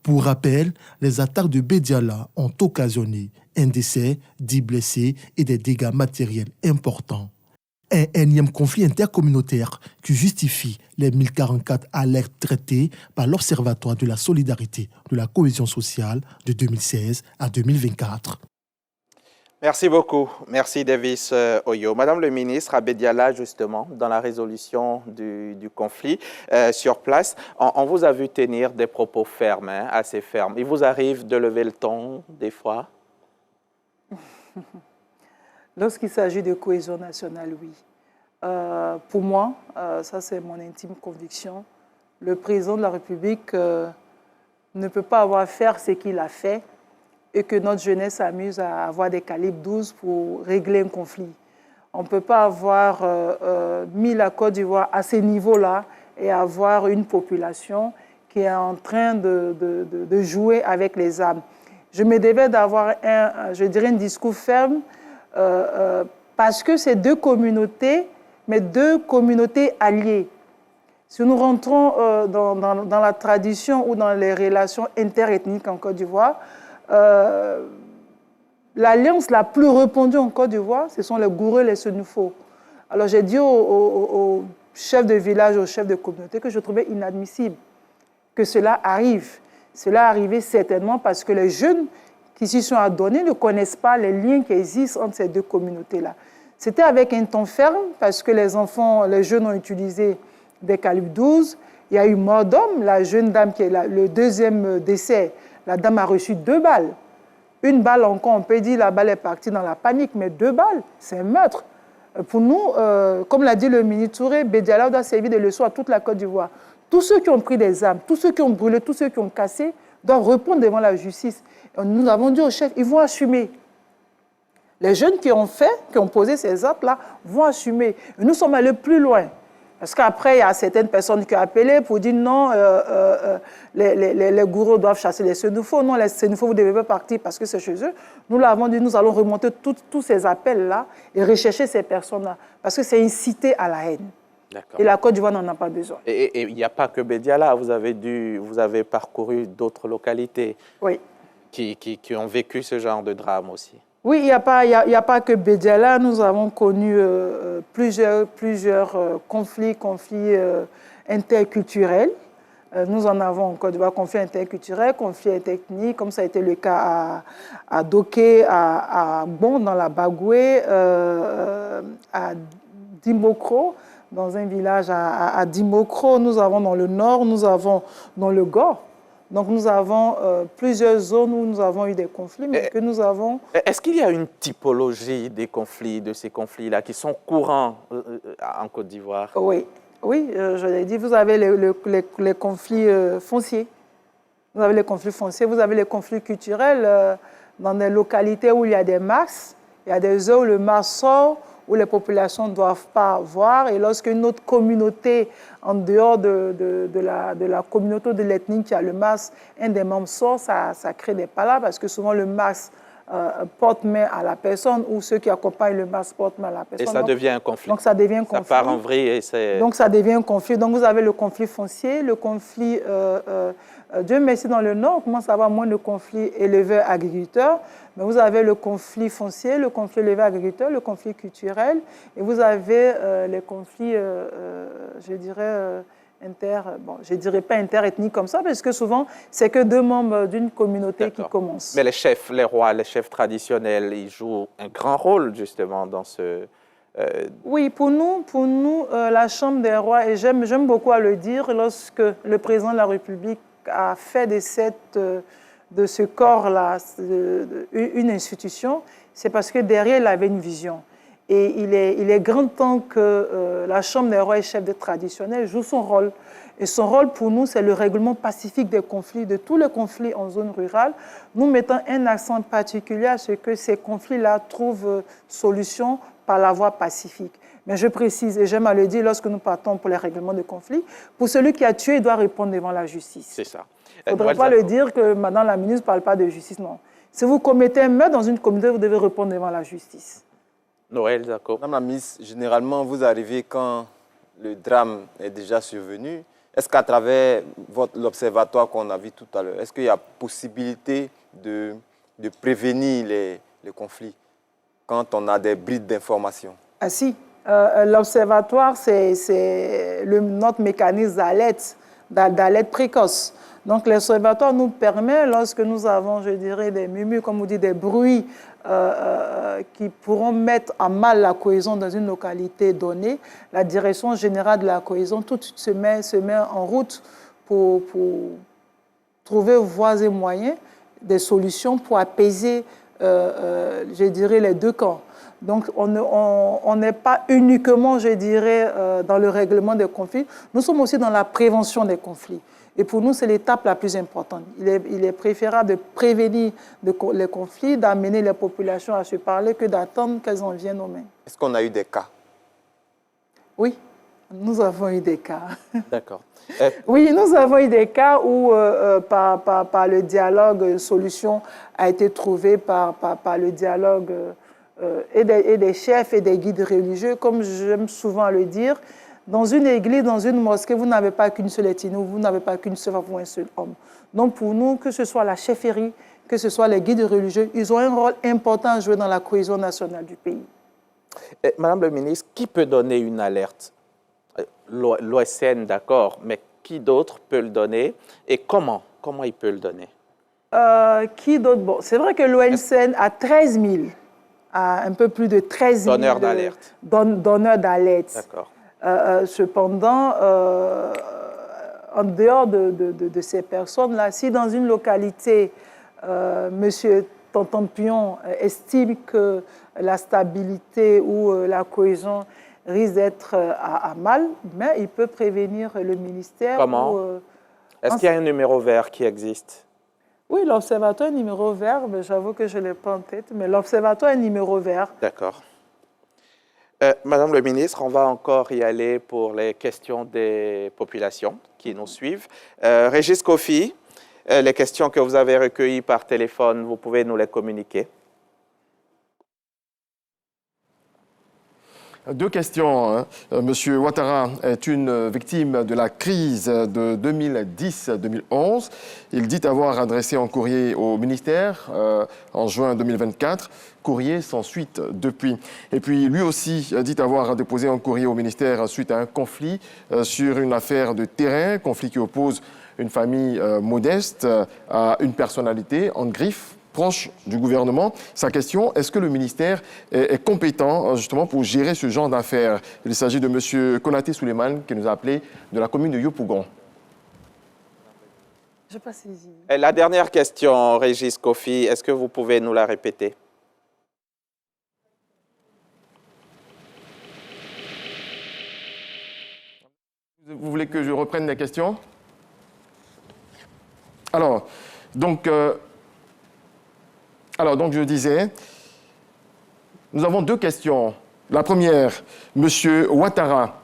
Pour rappel, les attaques de Bédiala ont occasionné un décès, 10 blessés et des dégâts matériels importants. Un énième conflit intercommunautaire qui justifie les 1044 alertes traitées par l'Observatoire de la solidarité de la cohésion sociale de 2016 à 2024. Merci beaucoup. Merci Davis Oyo. Madame le ministre, à Bédiala, justement, dans la résolution du conflit sur place, on vous a vu tenir des propos fermes, assez fermes. Il vous arrive de lever le ton des fois? Lorsqu'il s'agit de cohésion nationale, oui. Pour moi, ça c'est mon intime conviction, le président de la République ne peut pas avoir à faire ce qu'il a fait et que notre jeunesse s'amuse à avoir des calibres 12 pour régler un conflit. On ne peut pas avoir mis la Côte d'Ivoire à ces niveaux-là et avoir une population qui est en train de jouer avec les armes. Je me devais d'avoir un discours ferme parce que ces deux communautés, mais deux communautés alliées. Si nous rentrons dans la tradition ou dans les relations interethniques en Côte d'Ivoire, l'alliance la plus répandue en Côte d'Ivoire, ce sont les Goureux et les Senufo. Alors j'ai dit aux chefs de village, aux chefs de communauté que je trouvais inadmissible que cela arrive. Cela arrivait certainement parce que les jeunes qui s'y sont adonnés ne connaissent pas les liens qui existent entre ces deux communautés-là. C'était avec un ton ferme parce que les jeunes ont utilisé des calibres 12. Il y a eu mort d'homme, la jeune dame qui est le deuxième décès. La dame a reçu 2 balles. Une balle encore, on peut dire la balle est partie dans la panique, mais 2 balles, c'est un meurtre. Pour nous, comme l'a dit le ministre Touré, Bédiala doit servir de leçon à toute la Côte d'Ivoire. Tous ceux qui ont pris des armes, tous ceux qui ont brûlé, tous ceux qui ont cassé, doivent répondre devant la justice. Et nous avons dit au chef, ils vont assumer. Les jeunes qui ont posé ces actes-là, vont assumer. Et nous sommes allés plus loin. Parce qu'après, il y a certaines personnes qui ont appelé pour dire non, les gourous doivent chasser les Senufo. Non, les Senufo, vous ne devez pas partir parce que c'est chez eux. Nous l'avons dit, nous allons remonter tous ces appels-là et rechercher ces personnes-là. Parce que c'est incité à la haine. Et la Côte d'Ivoire n'en a pas besoin. Et il n'y a pas que Bédiala, vous avez parcouru d'autres localités. Oui. qui ont vécu ce genre de drame aussi. Oui, il n'y a pas que Bédiala. Nous avons connu plusieurs conflits interculturels. Nous en avons en Côte d'Ivoire, conflits interculturels, conflits interethniques, comme ça a été le cas à Doké, à Bon, dans la Bagoué, à Dimokro, dans un village à Dimokro. Nous avons dans le nord, nous avons dans le Gor. Donc nous avons plusieurs zones où nous avons eu des conflits, mais que nous avons... Est-ce qu'il y a une typologie des conflits, de ces conflits-là, qui sont courants en Côte d'Ivoire? Oui, je l'ai dit, vous avez les conflits fonciers. Vous avez les conflits fonciers, vous avez les conflits culturels dans des localités où il y a des masses. Il y a des heures où le masse sort, où les populations ne doivent pas voir. Et lorsqu'une autre communauté, en dehors de la communauté de l'ethnie qui a le MAS, un des membres sort, ça crée des palabres parce que souvent le MAS porte main à la personne ou ceux qui accompagnent le MAS portent main à la personne. Et ça devient un conflit. Donc ça devient un conflit. Ça part en vrille et c'est... Donc ça devient un conflit. Donc vous avez le conflit foncier, le conflit... Dieu merci, dans le Nord, on commence à avoir moins de conflits éleveurs-agriculteurs, mais vous avez le conflit foncier, le conflit éleveur-agriculteur, le conflit culturel, et vous avez les conflits, je dirais, je ne dirais pas interethniques comme ça, parce que souvent, c'est que deux membres d'une communauté qui commencent. Mais les chefs, les rois, les chefs traditionnels, ils jouent un grand rôle, justement, dans ce... Oui, pour nous, la Chambre des rois, et j'aime beaucoup à le dire, lorsque le président de la République a fait de ce corps-là une institution, c'est parce que derrière, il avait une vision. Et il est grand temps que la Chambre des rois et chefs d'État traditionnels joue son rôle. Et son rôle pour nous, c'est le règlement pacifique des conflits, de tous les conflits en zone rurale, nous mettons un accent particulier à ce que ces conflits-là trouvent solution par la voie pacifique. Mais je précise, et j'aime à le dire, lorsque nous partons pour les règlements de conflits, pour celui qui a tué, il doit répondre devant la justice. C'est ça. Il ne faudrait pas le dire que Madame la ministre ne parle pas de justice, non. Si vous commettez un meurtre dans une communauté, vous devez répondre devant la justice. Noël, d'accord. Madame la ministre, généralement, vous arrivez quand le drame est déjà survenu. Est-ce qu'à travers l'observatoire qu'on a vu tout à l'heure, est-ce qu'il y a possibilité de prévenir les conflits quand on a des brides d'informations? Ah si. L'observatoire, c'est notre mécanisme d'alerte précoce. Donc l'observatoire nous permet, lorsque nous avons, je dirais, des murmures, comme on dit, des bruits qui pourront mettre à mal la cohésion dans une localité donnée, la direction générale de la cohésion tout de suite se met en route pour trouver voies et moyens, des solutions pour apaiser, je dirais, les deux camps. Donc, on n'est pas uniquement, je dirais, dans le règlement des conflits. Nous sommes aussi dans la prévention des conflits. Et pour nous, c'est l'étape la plus importante. Il est préférable de prévenir les conflits, d'amener les populations à se parler que d'attendre qu'elles en viennent aux mains. Est-ce qu'on a eu des cas? Oui, nous avons eu des cas. D'accord. Oui, nous avons eu des cas où, par le dialogue, solution a été trouvée par le dialogue et des chefs et des guides religieux. Comme j'aime souvent le dire, dans une église, dans une mosquée, vous n'avez pas qu'une seule ethnie, vous n'avez pas qu'une seule femme ou un seul homme. Donc pour nous, que ce soit la chefferie, que ce soit les guides religieux, ils ont un rôle important à jouer dans la cohésion nationale du pays. Madame le ministre, qui peut donner une alerte? L'OSN, d'accord, mais qui d'autre peut le donner et comment il peut le donner? Qui d'autre? Bon, c'est vrai que l'OSN a 13 000, a un peu plus de 13 000 donneurs d'alerte. Donneurs d'alerte. D'accord. Cependant, en dehors de ces personnes-là, si dans une localité, Monsieur Tonton Pion estime que la stabilité ou la cohésion risque d'être à mal, mais il peut prévenir le ministère. Comment? Est-ce qu'il y a un numéro vert qui existe? Oui, l'observatoire est numéro vert, j'avoue que je ne l'ai pas en tête, mais l'observatoire est numéro vert. D'accord. Madame le ministre, on va encore y aller pour les questions des populations qui nous suivent. Régis Kofi, les questions que vous avez recueillies par téléphone, vous pouvez nous les communiquer. Deux questions. Hein. Monsieur Ouattara est une victime de la crise de 2010-2011. Il dit avoir adressé un courrier au ministère en juin 2024. Courrier sans suite depuis. Et puis lui aussi dit avoir déposé un courrier au ministère suite à un conflit sur une affaire de terrain, conflit qui oppose une famille modeste à une personnalité en griffe proche du gouvernement. Sa question, est-ce que le ministère est compétent justement pour gérer ce genre d'affaires? Il s'agit de M. Konaté Souleymane qui nous a appelé de la commune de Yopougon. Je n'ai pas saisi. Et la dernière question, Régis Kofi, est-ce que vous pouvez nous la répéter? Vous voulez que je reprenne les questions? Alors, donc je disais, nous avons deux questions. La première, M. Ouattara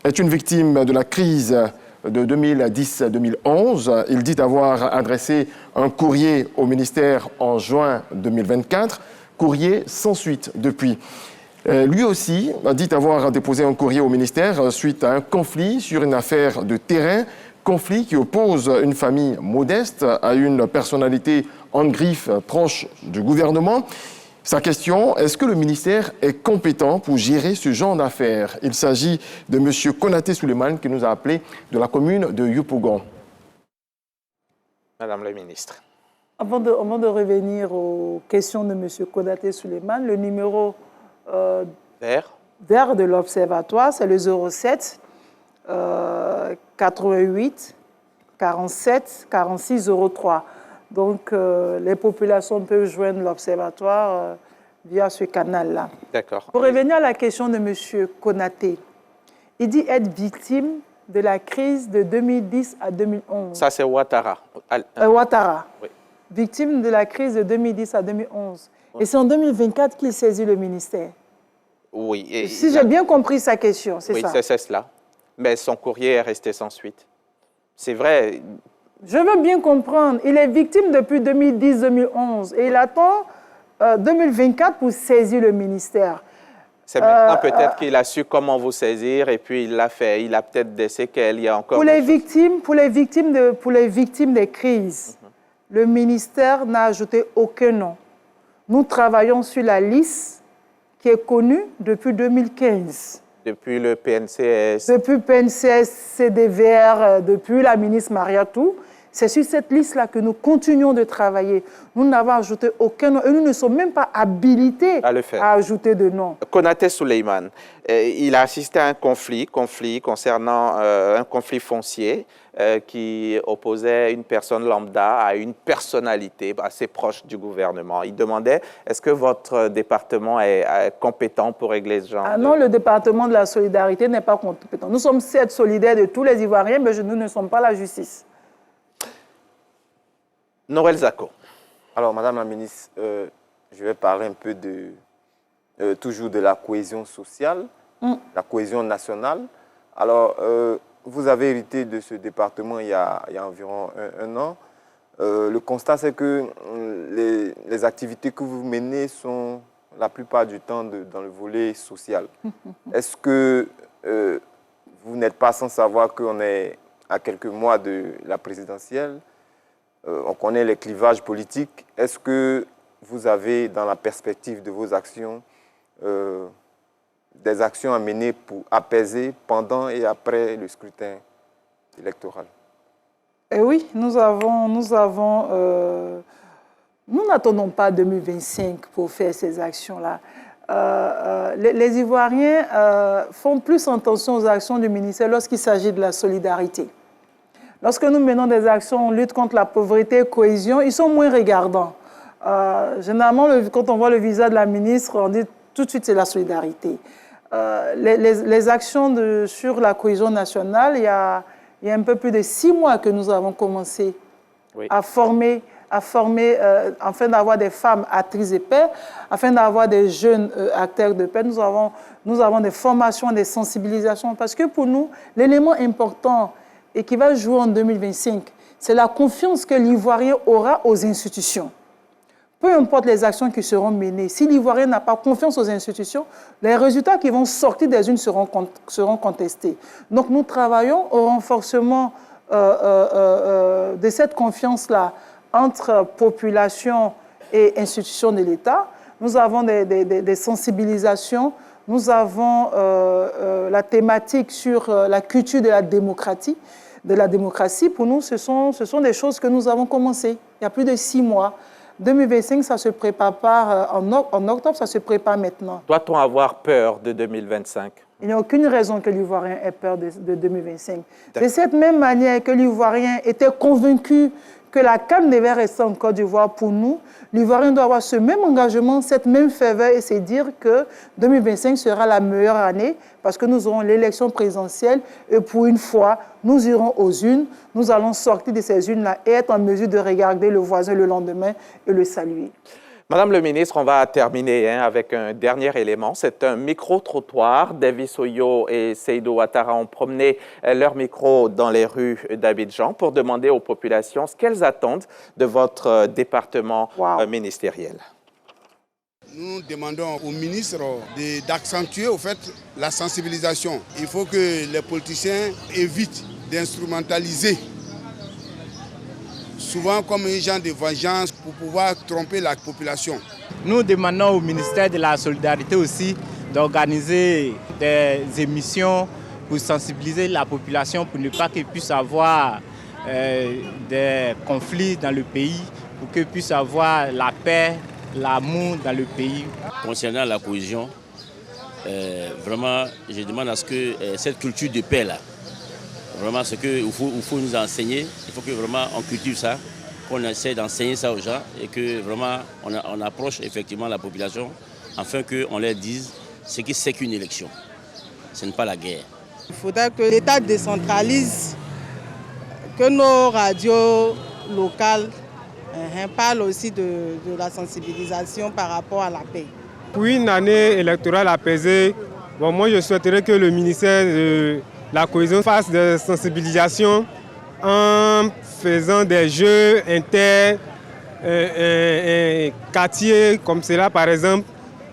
est une victime de la crise de 2010-2011. Il dit avoir adressé un courrier au ministère en juin 2024, courrier sans suite depuis. Lui aussi a dit avoir déposé un courrier au ministère suite à un conflit sur une affaire de terrain, conflit qui oppose une famille modeste à une personnalité en griffe proche du gouvernement. Sa question, est-ce que le ministère est compétent pour gérer ce genre d'affaires? Il s'agit de M. Konaté Souleymane qui nous a appelé de la commune de Yopougon. Madame la ministre. Avant de revenir aux questions de M. Konaté Souleymane, le numéro vert de l'Observatoire, c'est le 07 88 47 46 03. Donc, les populations peuvent joindre l'Observatoire via ce canal-là. D'accord. Pour revenir à la question de M. Konaté, il dit être victime de la crise de 2010 à 2011. Ça, c'est Ouattara. Ouattara. Oui. Victime de la crise de 2010 à 2011. Et c'est en 2024 qu'il saisit le ministère. Oui. Et si j'ai bien compris sa question, c'est ça? Oui, c'est cela. Mais son courrier est resté sans suite. C'est vrai. Je veux bien comprendre. Il est victime depuis 2010-2011 et il attend 2024 pour saisir le ministère. C'est maintenant peut-être qu'il a su comment vous saisir et puis il l'a fait. Il a peut-être des séquelles. Il y a encore pour les victimes des crises, le ministère n'a ajouté aucun nom. Nous travaillons sur la liste qui est connue depuis 2015. Depuis le PNCS. Depuis le PNCS, CDVR, depuis la ministre Mariatou. C'est sur cette liste-là que nous continuons de travailler. Nous n'avons ajouté aucun nom et nous ne sommes même pas habilités à ajouter de nom. Konaté Souleymane, il a assisté à un conflit concernant un conflit foncier qui opposait une personne lambda à une personnalité assez proche du gouvernement. Il demandait, est-ce que votre département est compétent pour régler ce genre Non, le département de la solidarité n'est pas compétent. Nous sommes certes solidaires de tous les Ivoiriens, mais nous ne sommes pas la justice. Noël Zako. Alors, Madame la ministre, je vais parler un peu toujours de la cohésion sociale, la cohésion nationale. Alors, vous avez hérité de ce département il y a environ un an. Le constat, c'est que les activités que vous menez sont la plupart du temps dans le volet social. Est-ce que vous n'êtes pas sans savoir qu'on est à quelques mois de la présidentielle? On connaît les clivages politiques. Est-ce que vous avez, dans la perspective de vos actions, des actions à mener pour apaiser pendant et après le scrutin électoral? Oui, nous n'attendons pas 2025 pour faire ces actions-là. Les Ivoiriens font plus attention aux actions du ministère lorsqu'il s'agit de la solidarité. Lorsque nous menons des actions en lutte contre la pauvreté et cohésion, ils sont moins regardants. Généralement, quand on voit le visage de la ministre, on dit tout de suite c'est la solidarité. Les actions sur la cohésion nationale, il y a un peu plus de 6 mois que nous avons commencé à former afin d'avoir des femmes actrices de paix, afin d'avoir des jeunes acteurs de paix. Nous avons des formations, des sensibilisations, parce que pour nous, l'élément important et qui va jouer en 2025, c'est la confiance que l'Ivoirien aura aux institutions. peu importe les actions qui seront menées, si l'Ivoirien n'a pas confiance aux institutions, les résultats qui vont sortir des unes seront contestés. Donc nous travaillons au renforcement de cette confiance-là entre population et institutions de l'État. Nous avons des sensibilisations, nous avons la thématique sur la culture de la démocratie. Pour nous, ce sont des choses que nous avons commencées il y a plus de 6 mois. 2025, ça ne se prépare pas en octobre, ça se prépare maintenant. Doit-on avoir peur de 2025? Il n'y a aucune raison que l'Ivoirien ait peur de 2025. De cette même manière que l'Ivoirien était convaincu que la CAN devait rester en Côte d'Ivoire pour nous, l'Ivoirien doit avoir ce même engagement, cette même ferveur et se dire que 2025 sera la meilleure année parce que nous aurons l'élection présidentielle et pour une fois, nous irons aux urnes, nous allons sortir de ces urnes-là et être en mesure de regarder le voisin le lendemain et le saluer. Madame le ministre, on va terminer avec un dernier élément. C'est un micro-trottoir. Davis Oyo et Seydou Ouattara ont promené leur micro dans les rues d'Abidjan pour demander aux populations ce qu'elles attendent de votre département ministériel. Nous demandons au ministre d'accentuer au fait la sensibilisation. Il faut que les politiciens évitent d'instrumentaliser souvent comme un genre de vengeance pour pouvoir tromper la population. Nous demandons au ministère de la Solidarité aussi d'organiser des émissions pour sensibiliser la population pour ne pas qu'il puisse avoir des conflits dans le pays, pour qu'il puisse avoir la paix, l'amour dans le pays. Concernant la cohésion, vraiment, je demande à ce que cette culture de paix-là, vraiment, ce qu'il faut nous enseigner, il faut que vraiment on cultive ça, qu'on essaie d'enseigner ça aux gens et que vraiment on approche effectivement la population afin qu'on leur dise ce que c'est qu'une élection. Ce n'est pas la guerre. Il faudrait que l'État décentralise, que nos radios locales parlent aussi de la sensibilisation par rapport à la paix. Pour une année électorale apaisée, moi je souhaiterais que le ministère de la cohésion fasse des sensibilisations en faisant des jeux quartiers comme cela par exemple,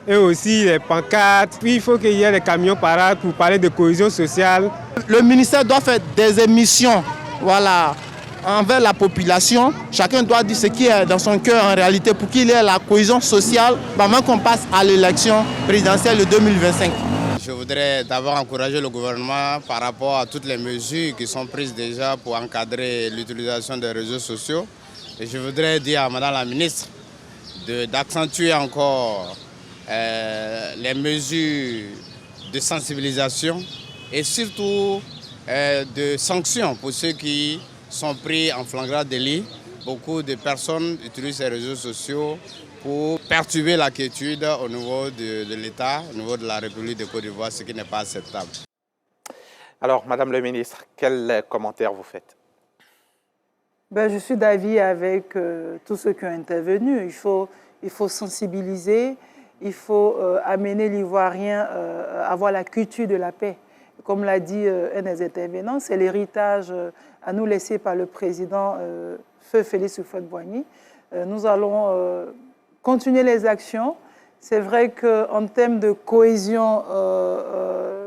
et aussi les pancartes. Puis il faut qu'il y ait des camions parades pour parler de cohésion sociale. Le ministère doit faire des émissions envers la population. Chacun doit dire ce qui est dans son cœur en réalité pour qu'il y ait la cohésion sociale avant qu'on passe à l'élection présidentielle de 2025. Je voudrais d'abord encourager le gouvernement par rapport à toutes les mesures qui sont prises déjà pour encadrer l'utilisation des réseaux sociaux. Et je voudrais dire à Madame la ministre d'accentuer encore les mesures de sensibilisation et surtout de sanctions pour ceux qui sont pris en flagrant délit. Beaucoup de personnes utilisent ces réseaux sociaux pour perturber la quiétude au niveau de l'État, au niveau de la République de Côte d'Ivoire, ce qui n'est pas acceptable. Alors, Madame le ministre, quel commentaire vous faites? Je suis d'avis avec tous ceux qui ont intervenu. Il faut sensibiliser, il faut amener l'Ivoirien à avoir la culture de la paix. Comme l'a dit un des intervenants, c'est l'héritage à nous laissé par le président Feu Félix Houphouët-Boigny. Nous allons continuer les actions. C'est vrai qu'en termes de cohésion,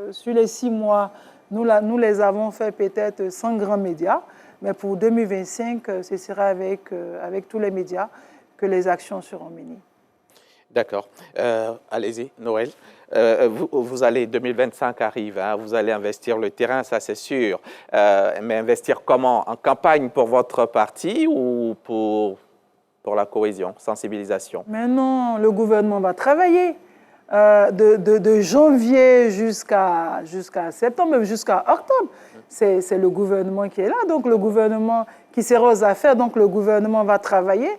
sur les 6 mois, nous les avons fait peut-être sans grands médias, mais pour 2025, ce sera avec tous les médias que les actions seront menées. D'accord. Allez-y, Noël. 2025 arrive, hein, vous allez investir le terrain, ça c'est sûr. Mais investir comment? En campagne pour votre parti ou pour la cohésion, sensibilisation? Mais non, le gouvernement va travailler de janvier jusqu'à septembre, même jusqu'à octobre. C'est le gouvernement qui est là, donc le gouvernement qui sera aux affaires, donc le gouvernement va travailler.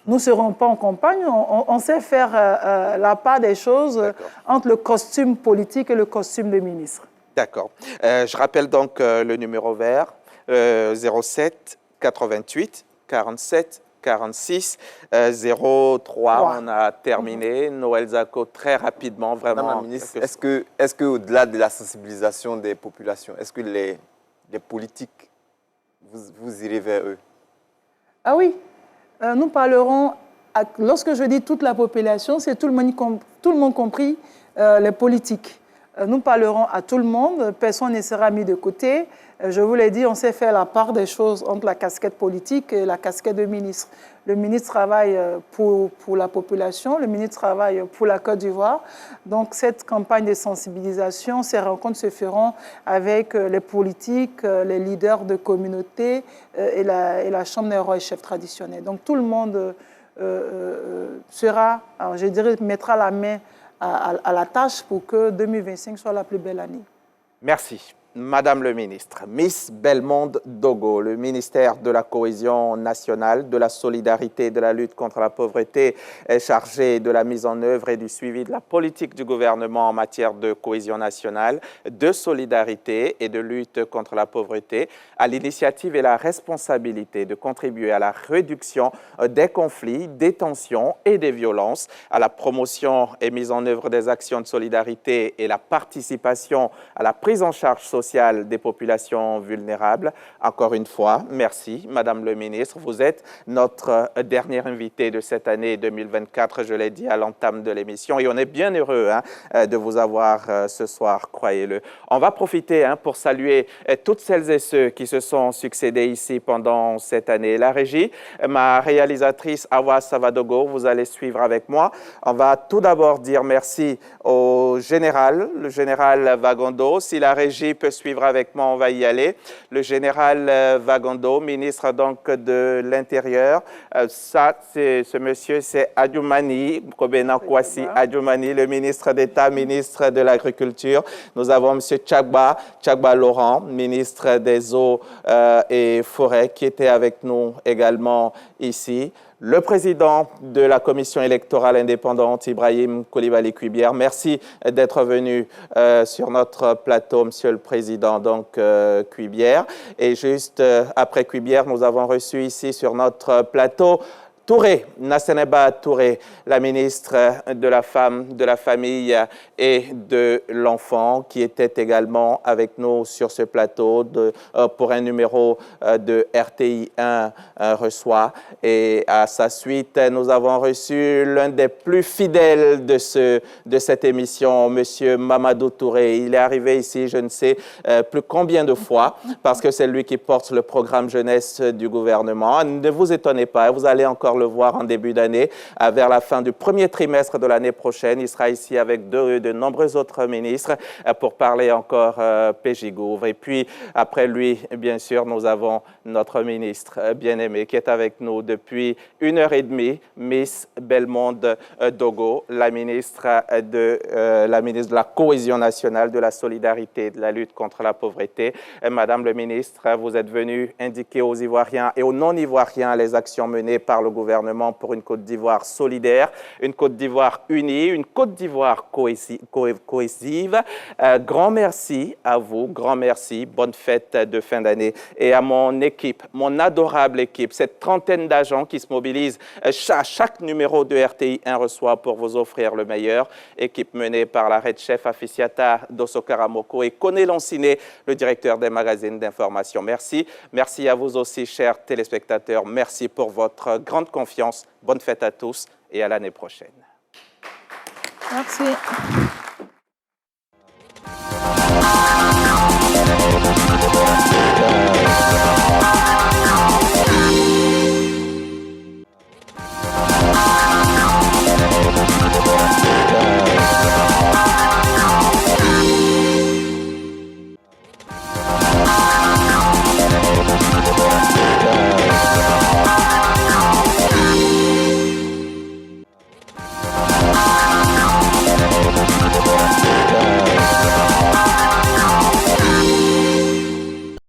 Nous ne serons pas en campagne, on sait faire la part des choses entre le costume politique et le costume de ministre. D'accord. Je rappelle donc le numéro vert, 07 88 47 46 03. On a terminé. Noël Zako, très rapidement, vraiment. Madame la ministre, est-ce qu'au-delà de la sensibilisation des populations, est-ce que les politiques, vous irez vers eux? Ah oui, nous parlerons lorsque je dis toute la population, c'est tout le monde compris les politiques. Nous parlerons à tout le monde, personne ne sera mis de côté. Je vous l'ai dit, on sait faire la part des choses entre la casquette politique et la casquette de ministre. Le ministre travaille pour la population, le ministre travaille pour la Côte d'Ivoire. Donc cette campagne de sensibilisation, ces rencontres se feront avec les politiques, les leaders de communauté et la Chambre des rois et chefs traditionnels. Donc tout le monde sera, alors je dirais, mettra la main à la tâche pour que 2025 soit la plus belle année. Merci. Madame le ministre, Miss Bellemonde Dogo, le ministère de la Cohésion nationale, de la solidarité et de la lutte contre la pauvreté est chargé de la mise en œuvre et du suivi de la politique du gouvernement en matière de cohésion nationale, de solidarité et de lutte contre la pauvreté, à l'initiative et la responsabilité de contribuer à la réduction des conflits, des tensions et des violences, à la promotion et mise en œuvre des actions de solidarité et la participation à la prise en charge sociale des populations vulnérables. Encore une fois, merci, Madame le ministre. Vous êtes notre dernière invitée de cette année 2024, je l'ai dit à l'entame de l'émission, et on est bien heureux de vous avoir ce soir, croyez-le. On va profiter pour saluer toutes celles et ceux qui se sont succédés ici pendant cette année. La régie, ma réalisatrice Awa Savadogo, vous allez suivre avec moi. On va tout d'abord dire merci au général, le général Vagondo. Si la régie peut suivre avec moi, on va y aller. Le général Vagondo, ministre donc de l'Intérieur. Ce monsieur, c'est Adjoumani, Kobena Kwasi Adjoumani, le ministre d'État, ministre de l'Agriculture. Nous avons monsieur Tchagba Laurent, ministre des Eaux et Forêts, qui était avec nous également ici. Le président de la commission électorale indépendante, Ibrahim Coulibaly Cuibière, merci d'être venu sur notre plateau, monsieur le président, donc Cuibière. Et juste après Cuibière, nous avons reçu ici sur notre plateau Touré, Nasseneba Touré, la ministre de la Femme, de la Famille et de l'Enfant, qui était également avec nous sur ce plateau pour un numéro de RTI 1 reçoit. Et à sa suite, nous avons reçu l'un des plus fidèles de cette émission, monsieur Mamadou Touré. Il est arrivé ici, je ne sais plus combien de fois, parce que c'est lui qui porte le programme jeunesse du gouvernement. Ne vous étonnez pas, vous allez encore le voir en début d'année. Vers la fin du premier trimestre de l'année prochaine, il sera ici avec de nombreux autres ministres pour parler encore PJ Gouv. Et puis, après lui, bien sûr, nous avons notre ministre bien-aimé qui est avec nous depuis 1h30, Miss Bellemonde Dogo, la ministre de la Cohésion nationale, de la solidarité et de la lutte contre la pauvreté. Madame le ministre, vous êtes venue indiquer aux Ivoiriens et aux non-Ivoiriens les actions menées par le gouvernement pour une Côte d'Ivoire solidaire, une Côte d'Ivoire unie, une Côte d'Ivoire cohésive. Grand merci à vous, grand merci, bonne fête de fin d'année. Et à mon équipe, mon adorable équipe, cette trentaine d'agents qui se mobilisent chaque numéro de RTI 1 reçoit pour vous offrir le meilleur. Équipe menée par la Red Chef Afficiata Dosso Karamoko et Koné Lanciné, le directeur des magazines d'information. Merci. Merci à vous aussi, chers téléspectateurs. Merci pour votre grande confiance. Bonne fête à tous et à l'année prochaine. Merci.